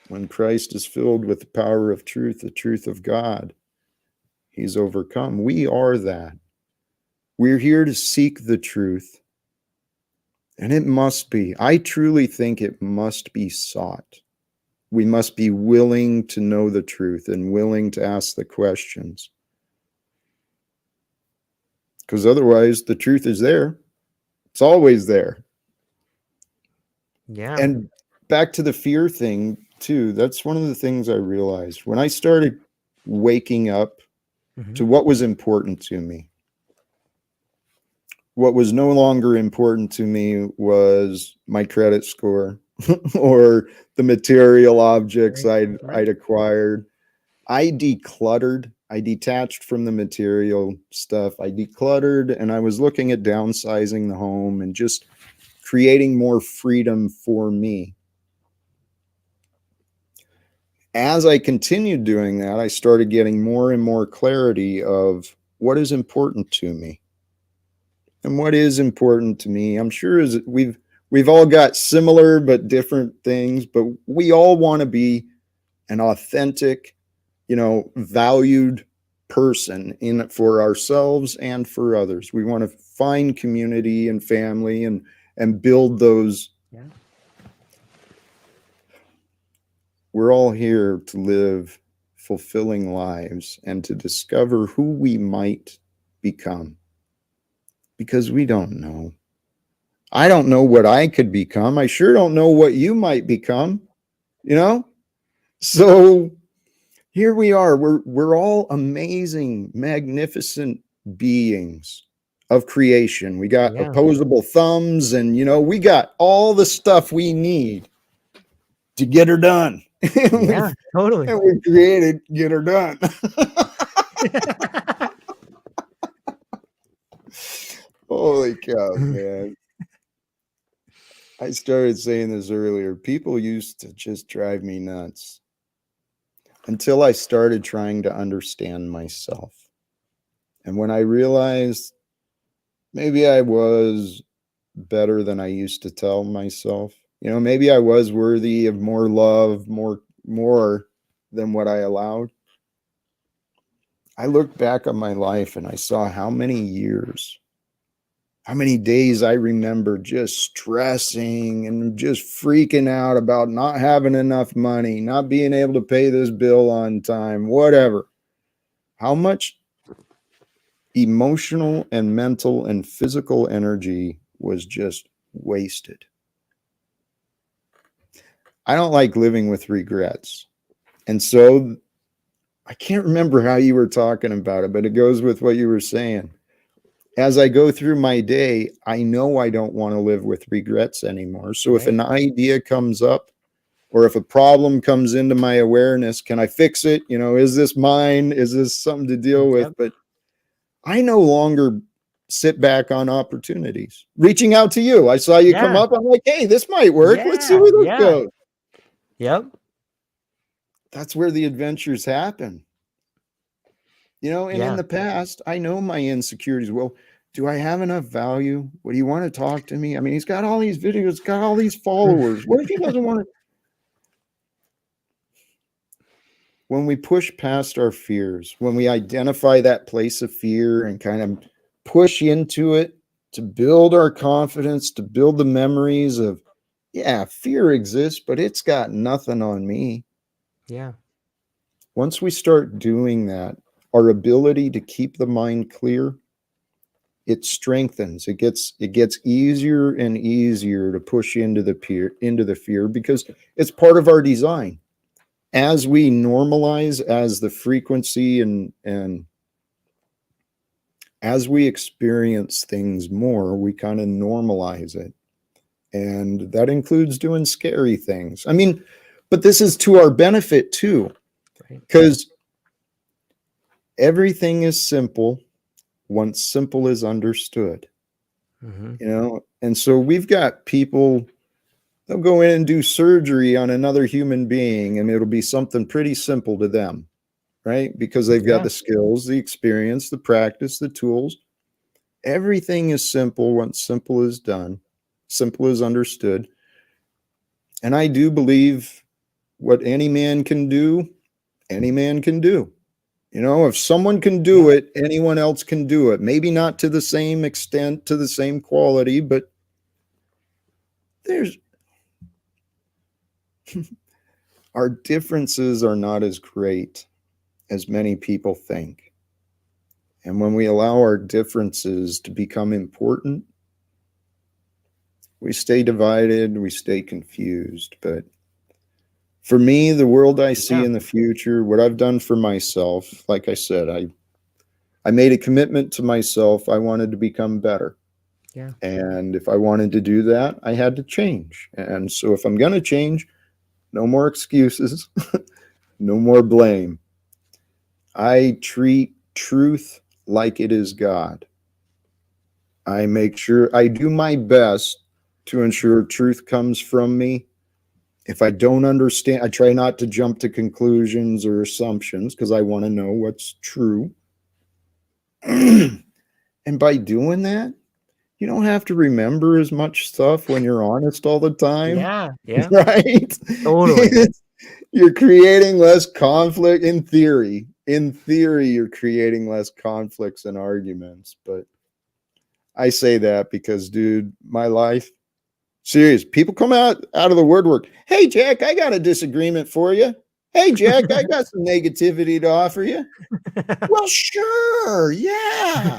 When Christ is filled with the power of truth, the truth of God, he's overcome. We are that. We're here to seek the truth. And it must be, I truly think it must be sought. We must be willing to know the truth and willing to ask the questions. Because otherwise, the truth is there. It's always there. Yeah. And back to the fear thing, too, that's one of the things I realized when I started waking up Mhm. to what was important to me. What was no longer important to me was my credit score. or the material objects Right. I'd Right. acquired. I decluttered. I detached from the material stuff. I decluttered, and I was looking at downsizing the home and just creating more freedom for me. As I continued doing that, I started getting more and more clarity of what is important to me. And what is important to me, I'm sure, is we've all got similar but different things, but we all want to be an authentic, valued person in it for ourselves and for others. We want to find community and family and build those. Yeah. We're all here to live fulfilling lives and to discover who we might become, because we don't know. I don't know what I could become. I sure don't know what you might become, you know? So here we are. We're all amazing, magnificent beings of creation. We got Yeah. opposable thumbs, and we got all the stuff we need to get her done. and Yeah. we've Totally. and we've created get her done. Holy cow, man. I started saying this earlier. People used to just drive me nuts until I started trying to understand myself. And when I realized maybe I was better than I used to tell myself, maybe I was worthy of more love, more than what I allowed. I looked back on my life and I saw how many years, how many days I remember just stressing and just freaking out about not having enough money, not being able to pay this bill on time, whatever. How much emotional and mental and physical energy was just wasted. I don't like living with regrets. And so I can't remember how you were talking about it, but it goes with what you were saying. As I go through my day, I know I don't want to live with regrets anymore. So if Right. an idea comes up or if a problem comes into my awareness, can I fix it? Is this mine? Is this something to deal with? Yep. But I no longer sit back on opportunities. Reaching out to you. I saw you come Yeah. up. I'm like, hey, this might work. Let's see Yeah. where this Yeah. goes. Yep. That's where the adventures happen. And in Yeah. the past, I know my insecurities. Well, do I have enough value? What do you want to talk to me? I mean, he's got all these videos, got all these followers. What if he doesn't want to? When we push past our fears, when we identify that place of fear and kind of push into it to build our confidence, to build the memories of, yeah, fear exists, but it's got nothing on me. Yeah. Once we start doing that, our ability to keep the mind clear, it strengthens. It gets easier and easier to push into the fear because it's part of our design. As we normalize, as the frequency and as we experience things more, we kind of normalize it. And that includes doing scary things. I mean, but this is to our benefit too, Right. because everything is simple once simple is understood. And so we've got people, they'll go in and do surgery on another human being, and it'll be something pretty simple to them, right? Because they've got Yeah. the skills, the experience, the practice, the tools. Everything is simple once simple is done, simple is understood. And I do believe what any man can do, any man can do. If someone can do Yeah. it, anyone else can do it. Maybe not to the same extent, to the same quality, but there's our differences are not as great as many people think. And when we allow our differences to become important, we stay divided, we stay confused. But for me, the world I see Yeah. in the future, what I've done for myself, like I said, I made a commitment to myself. I wanted to become better. Yeah. And if I wanted to do that, I had to change. And so if I'm going to change, no more excuses, no more blame. I treat truth like it is God. I make sure I do my best to ensure truth comes from me. If I don't understand, I try not to jump to conclusions or assumptions because I want to know what's true. And by doing that, you don't have to remember as much stuff when you're honest all the time, Yeah. Yeah. right? Totally. You're creating less conflict in theory. In theory, you're creating less conflicts and arguments. But I say that because, dude, my life, serious. People come out of the woodwork. Hey, Jack, I got a disagreement for you. Hey, Jack, I got some negativity to offer you. Well, sure, yeah.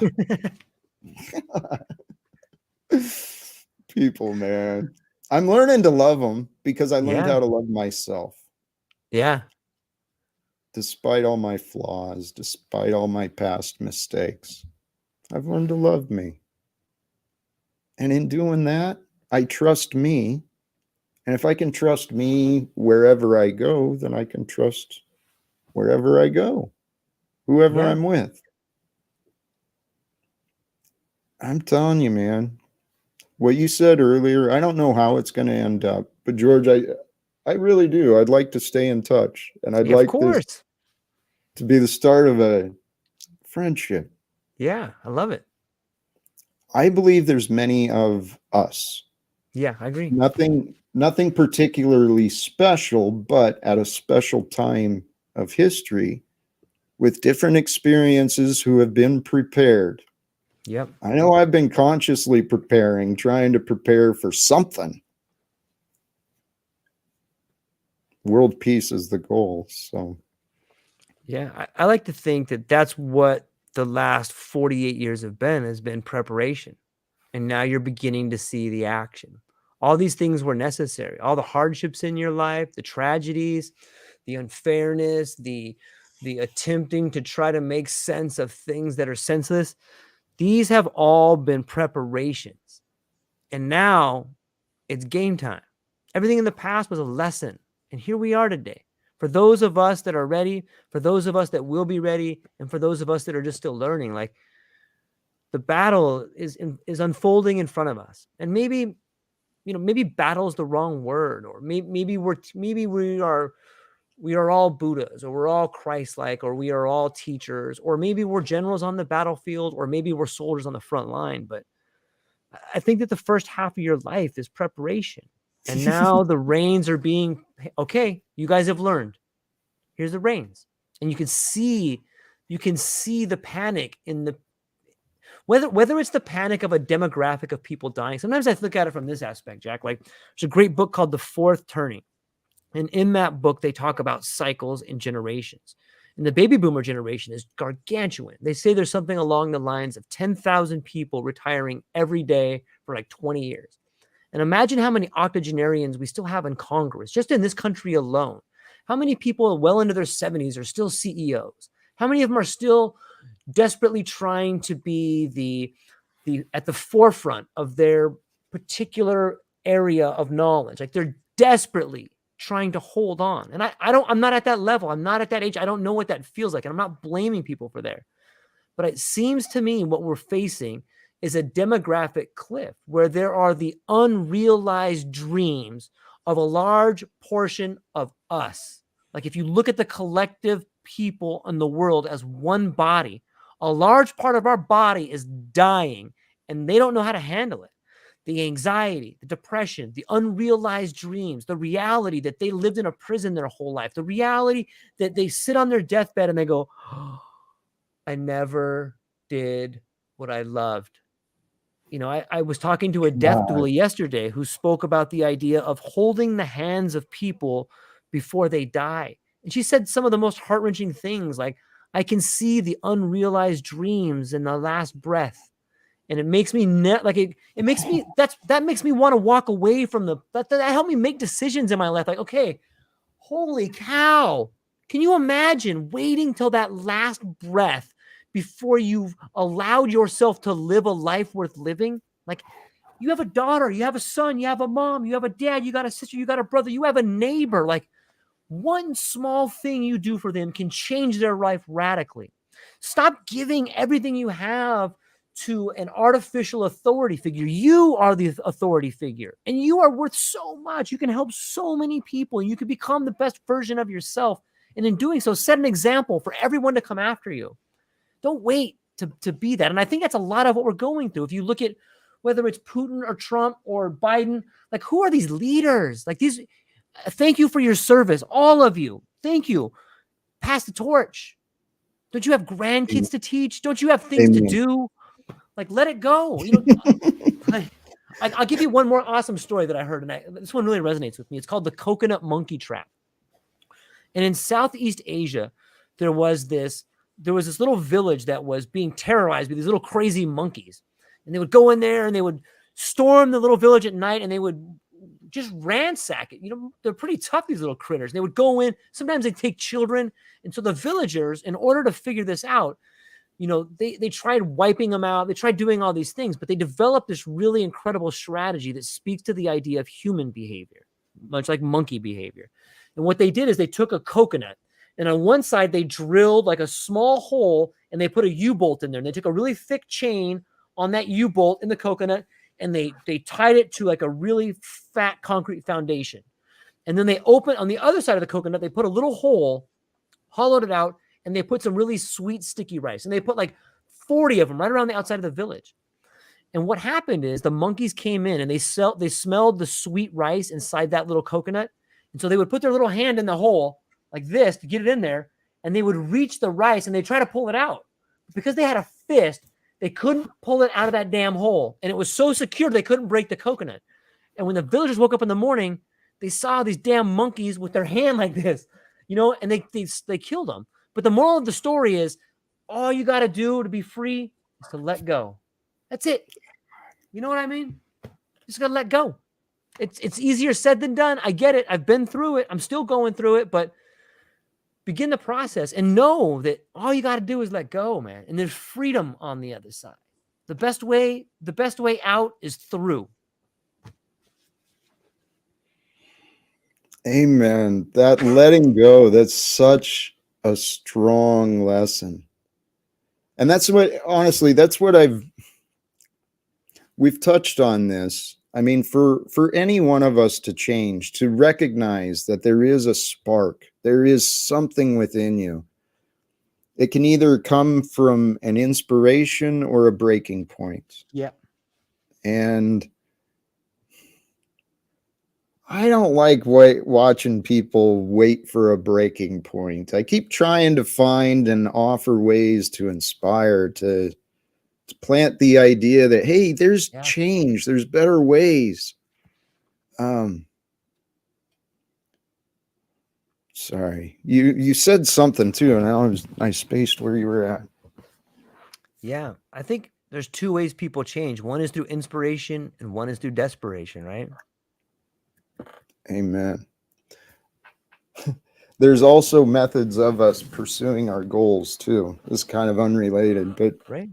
People, man. I'm learning to love them because I learned Yeah. how to love myself. Yeah. Despite all my flaws, despite all my past mistakes, I've learned to love me. And in doing that, I trust me. And if I can trust me wherever I go, then I can trust wherever I go, whoever Yeah. I'm with. I'm telling you, man, what you said earlier, I don't know how it's going to end up, but George, I really do. I'd like to stay in touch, and I'd Yeah. Of like this course. to be the start of a friendship. Yeah. I love it. I believe there's many of us. Yeah. I agree. Nothing particularly special, but at a special time of history with different experiences who have been prepared. Yep. I know I've been consciously preparing, trying to prepare for something. World peace is the goal. So, Yeah. I like to think that that's what the last 48 years have been, has been preparation. And now you're beginning to see the action. All these things were necessary. All the hardships in your life, the tragedies, the unfairness, the attempting to try to make sense of things that are senseless, these have all been preparations. And now it's game time. Everything in the past was a lesson. And here we are today. For those of us that are ready, for those of us that will be ready, and for those of us that are just still learning, like, the battle is unfolding in front of us. And maybe, maybe battle is the wrong word, or maybe we are all Buddhas, or we're all Christ-like, or we are all teachers, or maybe we're generals on the battlefield, or maybe we're soldiers on the front line. But I think that the first half of your life is preparation. And now the reins are being, okay, you guys have learned. Here's the reins. And you can see the panic in the, whether it's the panic of a demographic of people dying. Sometimes I look at it from this aspect, Jack. Like, there's a great book called The Fourth Turning. And in that book, they talk about cycles and generations. And the baby boomer generation is gargantuan. They say there's something along the lines of 10,000 people retiring every day for like 20 years. And imagine how many octogenarians we still have in Congress, just in this country alone. How many people well into their 70s are still CEOs? How many of them are still desperately trying to be the at the forefront of their particular area of knowledge? Like, they're desperately trying to hold on. And I'm not at that level. I'm not at that age. I don't know what that feels like. And I'm not blaming people for there. But it seems to me what we're facing is a demographic cliff where there are the unrealized dreams of a large portion of us. Like, if you look at the collective people in the world as one body, a large part of our body is dying and they don't know how to handle it. The anxiety, the depression, the unrealized dreams, the reality that they lived in a prison their whole life, the reality that they sit on their deathbed and they go, oh, I never did what I loved. I was talking to a death God, doula yesterday who spoke about the idea of holding the hands of people before they die. And she said some of the most heart-wrenching things, like, I can see the unrealized dreams in the last breath. And it makes me it makes me, that makes me want to walk away from that helped me make decisions in my life. Like, okay, holy cow. Can you imagine waiting till that last breath before you've allowed yourself to live a life worth living? Like, you have a daughter, you have a son, you have a mom, you have a dad, you got a sister, you got a brother, you have a neighbor. Like, one small thing you do for them can change their life radically. Stop giving everything you have to an artificial authority figure. You are the authority figure, and you are worth so much. You can help so many people, and you can become the best version of yourself. And in doing so, set an example for everyone to come after you. Don't wait to be that. And I think that's a lot of what we're going through. If you look at whether it's Putin or Trump or Biden, like, who are these leaders? Like, these, thank you for your service, all of you. Thank you. Pass the torch. Don't you have grandkids to teach? Don't you have things to Amen. do? Like, let it go. I'll give you one more awesome story that I heard, and this one really resonates with me. It's called the coconut monkey trap. And in Southeast Asia, there was this little village that was being terrorized by these little crazy monkeys. And they would go in there and they would storm the little village at night, and they would just ransack it. They're pretty tough, these little critters. They would go in. Sometimes they take children. And so the villagers, in order to figure this out, they tried wiping them out. They tried doing all these things, but they developed this really incredible strategy that speaks to the idea of human behavior, much like monkey behavior. And what they did is they took a coconut, and on one side they drilled like a small hole, and they put a U-bolt in there. And they took a really thick chain on that U-bolt in the coconut, and they tied it to like a really fat concrete foundation. And then they opened on the other side of the coconut, they put a little hole, hollowed it out, and they put some really sweet sticky rice. And they put like 40 of them right around the outside of the village. And what happened is the monkeys came in and they smelled the sweet rice inside that little coconut. And so they would put their little hand in the hole like this to get it in there, and they would reach the rice and they try to pull it out. Because they had a fist, they couldn't pull it out of that damn hole. And it was so secure they couldn't break the coconut. And when the villagers woke up in the morning, they saw these damn monkeys with their hand like this, and they killed them. But the moral of the story is, all you got to do to be free is to let go. That's it. You know what I mean? Just got to let go. It's easier said than done. I get it. I've been through it. I'm still going through it, but begin the process and know that all you got to do is let go, man. And there's freedom on the other side. The best way out is through. Amen. That letting go, that's such a strong lesson. And that's what, honestly, we've touched on this. I mean, for any one of us to change, to recognize that there is a spark, there is something within you. It can either come from an inspiration or a breaking point. Yeah. And I don't like watching people wait for a breaking point. I keep trying to find and offer ways to inspire, to plant the idea that, hey, there's change, there's better ways. Sorry, you said something too, and I spaced where you were at. Yeah, I think there's two ways people change. One is through inspiration, and one is through desperation, right? Amen. There's also methods of us pursuing our goals too. It's kind of unrelated, but right.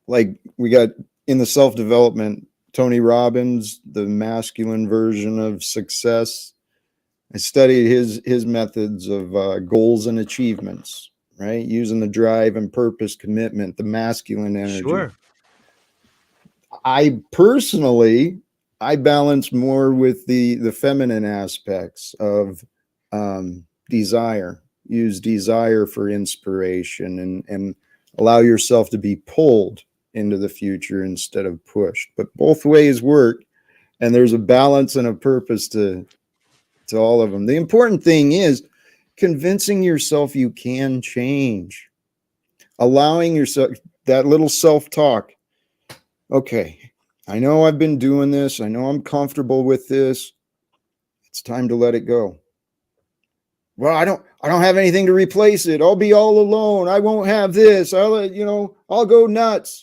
Like we got in the self-development, Tony Robbins, the masculine version of success. I studied his methods of goals and achievements, right? Using the drive and purpose, commitment, the masculine energy. Sure. I personally, balance more with the feminine aspects of desire. Use desire for inspiration and allow yourself to be pulled into the future instead of pushed. But both ways work, and there's a balance and a purpose to all of them. The important thing is convincing yourself you can change, allowing yourself that little self-talk. Okay, I know I've been doing this. I know I'm comfortable with this. It's time to let it go. Well, I don't have anything to replace it. I'll be all alone. I won't have this. I'll go nuts.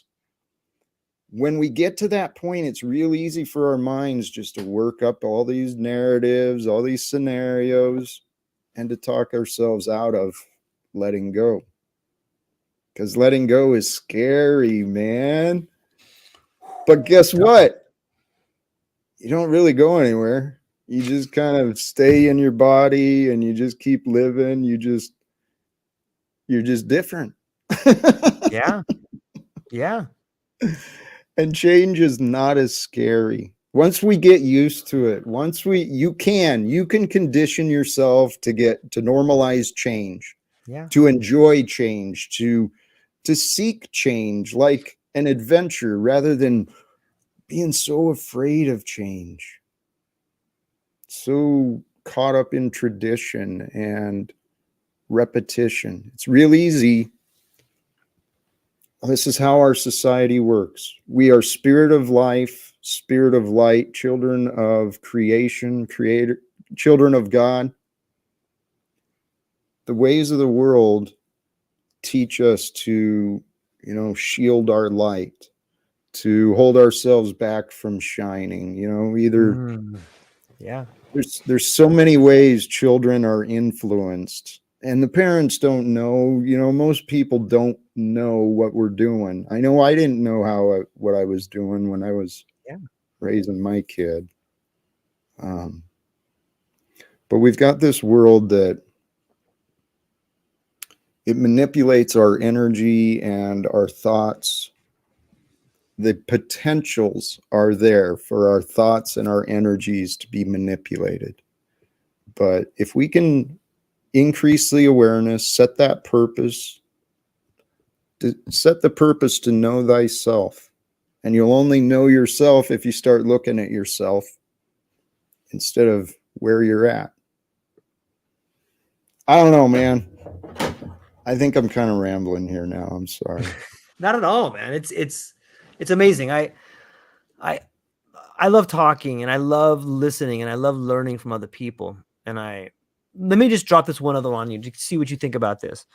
When we get to that point, it's real easy for our minds just to work up all these narratives, all these scenarios, and to talk ourselves out of letting go. Because letting go is scary, man. But guess No. what? You don't really go anywhere. You just kind of stay in your body and you just keep living. You're just different. Yeah. Yeah. And change is not as scary. Once we get used to it, you can condition yourself to normalize change, Yeah. to enjoy change, to seek change like an adventure rather than being so afraid of change, so caught up in tradition and repetition. It's real easy. This is how our society works. We are spirit of life, spirit of light, children of creation, creator, children of God. The ways of the world teach us to, shield our light, to hold ourselves back from shining. Either Mm. Yeah. there's so many ways children are influenced, and the parents don't know. Most people don't know what we're doing. I know I didn't know what I was doing when I was Yeah. raising my kid. um, but we've got this world that it manipulates our energy and our thoughts. The potentials are there for our thoughts and our energies to be manipulated, but if we can increase the awareness, set the purpose to know thyself. And you'll only know yourself if you start looking at yourself instead of where you're at. I don't know, man. I think I'm kind of rambling here now. I'm sorry. Not at all, man. It's amazing. I I love talking and I love listening and I love learning from other people. And let me just drop this one other on you to see what you think about this.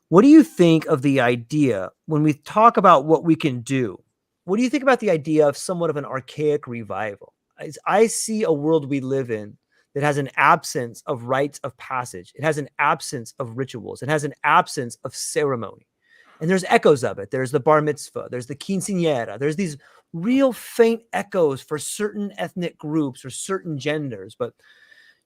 What do you think of the idea when we talk about what we can do? What do you think about the idea of somewhat of an archaic revival? I see a world we live in that has an absence of rites of passage. It has an absence of rituals. It has an absence of ceremony. And there's echoes of it. There's the bar mitzvah. There's the quinceañera. There's these real faint echoes for certain ethnic groups or certain genders. But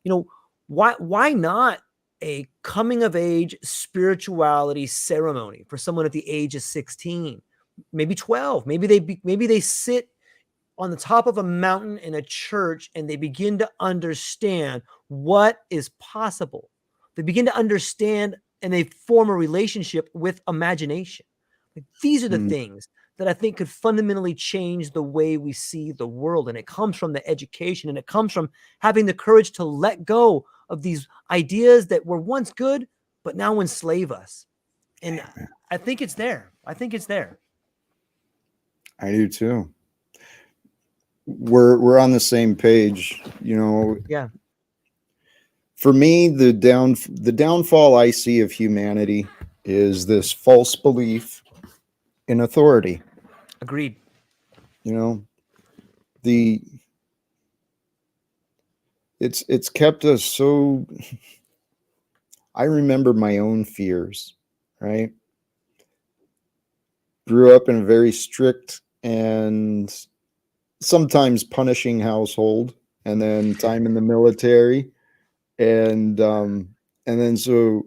you know, why not a coming of age spirituality ceremony for someone at the age of 16, maybe 12? Maybe they sit on the top of a mountain in a church and they begin to understand what is possible. They begin to understand and they form a relationship with imagination. Like, these are the Mm, things that I think could fundamentally change the way we see the world. And it comes from the education and it comes from having the courage to let go of these ideas that were once good, but now enslave us. And I think it's there. I think it's there. I do too. We're on the same page. Yeah. For me, the downfall I see of humanity is this false belief in authority. Agreed. You know, the it's kept us so. I remember my own fears, right? Grew up in a very strict and sometimes punishing household, and then time in the military, and then so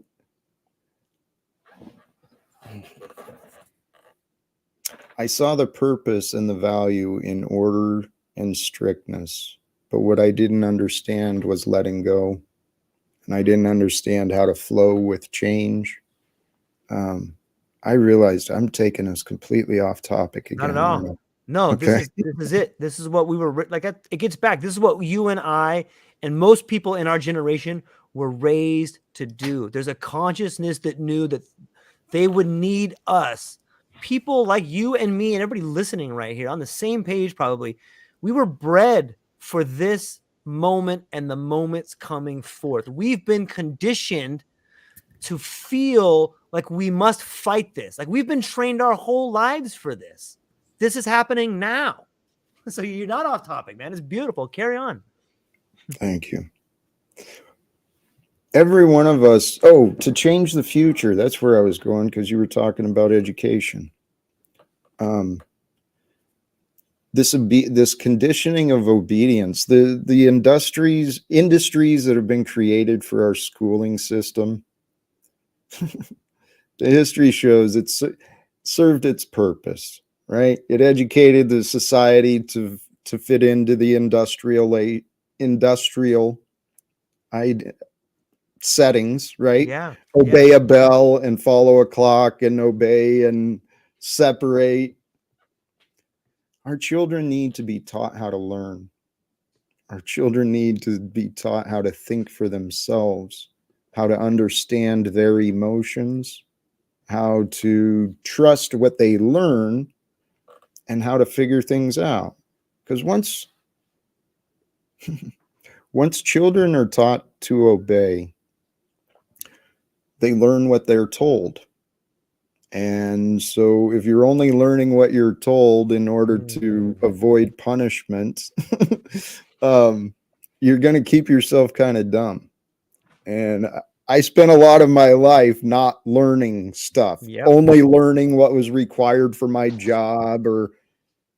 I saw the purpose and the value in order and strictness. But what I didn't understand was letting go, and I didn't understand how to flow with change. Um, I realized I'm taking us completely off topic Not at again, all. aren't I? No, Okay. this is it. This is what we were like. It gets back. This is what you and I and most people in our generation were raised to do. There's a consciousness that knew that they would need us. People like you and me and everybody listening right here on the same page, probably. We were bred for this moment and the moments coming forth. We've been conditioned to feel like we must fight this. Like, we've been trained our whole lives for this. This is happening now. So you're not off topic, man. It's beautiful. Carry on. Thank you. Every one of us, to change the future, that's where I was going because you were talking about education. Um, this conditioning of obedience, the industries that have been created for our schooling system, the history shows it's served its purpose, right? It educated the society to fit into the industrial settings, right? Yeah. Yeah. Obey a bell and follow a clock and obey and separate. Our children need to be taught how to learn. Our children need to be taught how to think for themselves, how to understand their emotions, how to trust what they learn, and how to figure things out. Because once children are taught to obey, they learn what they're told. And so if you're only learning what you're told in order to avoid punishment, you're going to keep yourself kind of dumb. And I spent a lot of my life not learning stuff, Yep. only learning what was required for my job or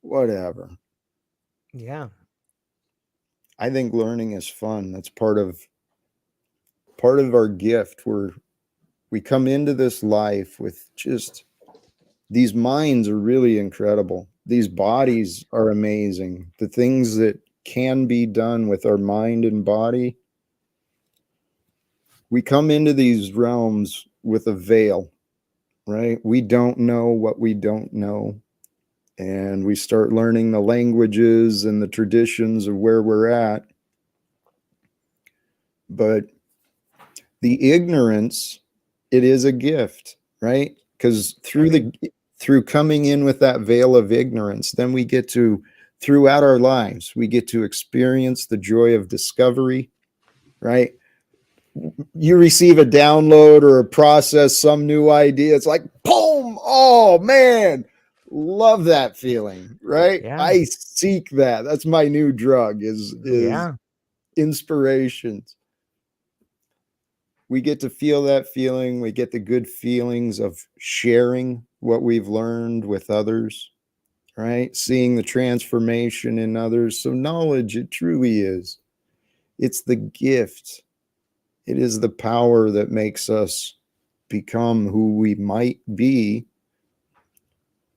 whatever. Yeah. I think learning is fun. That's part of our gift. We come into this life with just these minds are really incredible. These bodies are amazing. The things that can be done with our mind and body. We come into these realms with a veil, right? We don't know what we don't know. And we start learning the languages and the traditions of where we're at. But the ignorance, it is a gift, right? Because through coming in with that veil of ignorance, then we get to, throughout our lives, we get to experience the joy of discovery, right? You receive a download or a process, some new idea. It's like, boom! Oh man, love that feeling, right? Yeah. I seek that. That's my new drug. Is Yeah. inspirations. We get to feel that feeling. We get the good feelings of sharing what we've learned with others, right? Seeing the transformation in others. So knowledge, it truly is. It's the gift. It is the power that makes us become who we might be.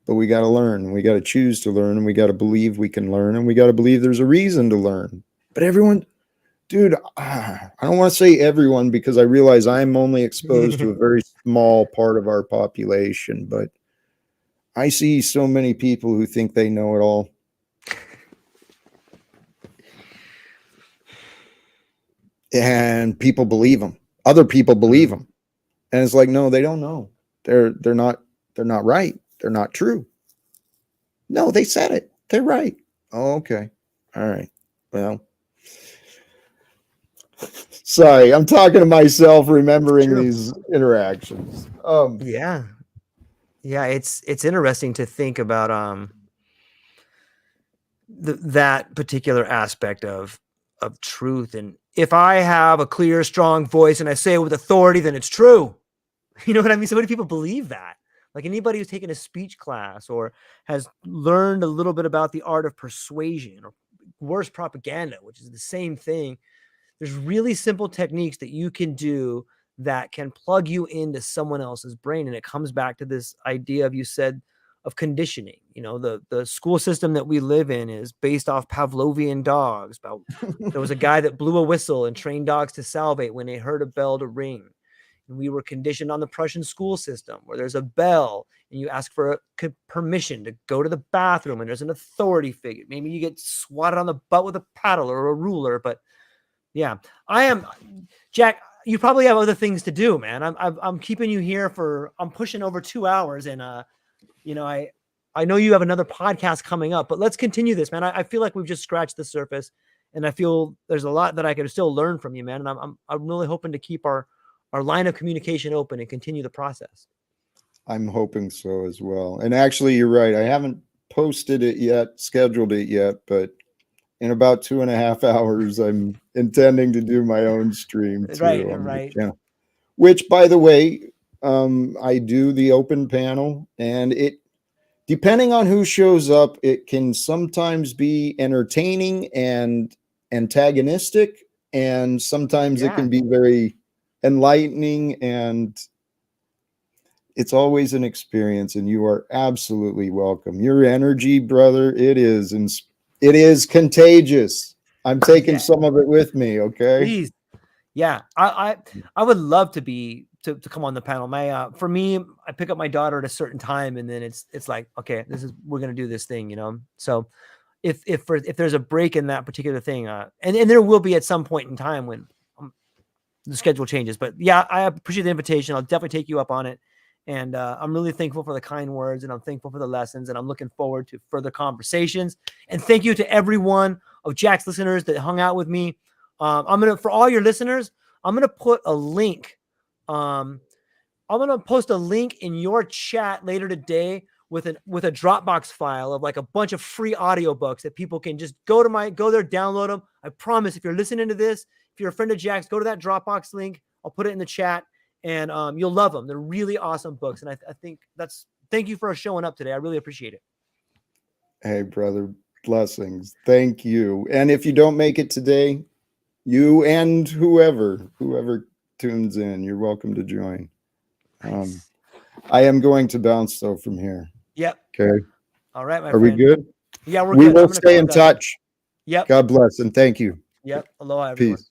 But we got to learn. We got to choose to learn. And we got to believe we can learn. And we got to believe there's a reason to learn. But everyone, dude, I don't want to say everyone because I realize I'm only exposed to a very small part of our population. But I see so many people who think they know it all. And people believe them. Other people believe them. And it's like, no, they don't know. They're not right. They're not true. No, they said it. They're right. Oh, okay. All right. Well, sorry, I'm talking to myself, remembering these interactions. Yeah. Yeah. It's interesting to think about that particular aspect of truth. And if I have a clear, strong voice and I say it with authority, then it's true. You know what I mean? So many people believe that. Like anybody who's taken a speech class or has learned a little bit about the art of persuasion or worse, propaganda, which is the same thing. There's really simple techniques that you can do that can plug you into someone else's brain. And it comes back to this idea of, you said, of conditioning. You know, the school system that we live in is based off Pavlovian dogs. There was a guy that blew a whistle and trained dogs to salivate when they heard a bell to ring. And we were conditioned on the Prussian school system where there's a bell and you ask for permission to go to the bathroom and there's an authority figure. Maybe you get swatted on the butt with a paddle or a ruler, but yeah, I am, Jack. You probably have other things to do, man. I'm keeping you here I'm pushing over 2 hours, and you know, I know you have another podcast coming up, but let's continue this, man. I feel like we've just scratched the surface, and I feel there's a lot that I could still learn from you, man. And I'm really hoping to keep our line of communication open and continue the process. I'm hoping so as well. And actually, you're right. I haven't posted it yet, scheduled it yet, but in about 2.5 hours, I'm intending to do my own stream too Right, on my right. channel. Which, by the way, I do the open panel, and depending on who shows up, it can sometimes be entertaining and antagonistic, and sometimes it Yeah. can be very enlightening, and it's always an experience, and you are absolutely welcome. Your energy, brother, it is contagious. I'm taking Yeah. some of it with me, okay? Please. Yeah. I would love to be to come on the panel. My for me, I pick up my daughter at a certain time, and then it's like, okay, we're gonna do this thing, you know. So if there's a break in that particular thing, and there will be at some point in time when the schedule changes. But yeah, I appreciate the invitation. I'll definitely take you up on it. And I'm really thankful for the kind words, and I'm thankful for the lessons, and I'm looking forward to further conversations. And thank you to every one of Jack's listeners that hung out with me. For all your listeners, I'm gonna put a link. I'm gonna post a link in your chat later today with a Dropbox file of like a bunch of free audiobooks that people can just go there, download them. I promise, if you're listening to this, if you're a friend of Jack's, go to that Dropbox link. I'll put it in the chat, and you'll love them. They're really awesome books, and I think thank you for showing up today. I really appreciate it. Hey, brother, blessings. Thank you. And if you don't make it today, you and whoever tunes in, you're welcome to join. Nice. I am going to bounce though from here. Yep. Okay. All right, my Are we friend. good? Yeah, we're We good. will stay in touch. Yep. God bless and thank you. Yep. Aloha, everyone. Peace.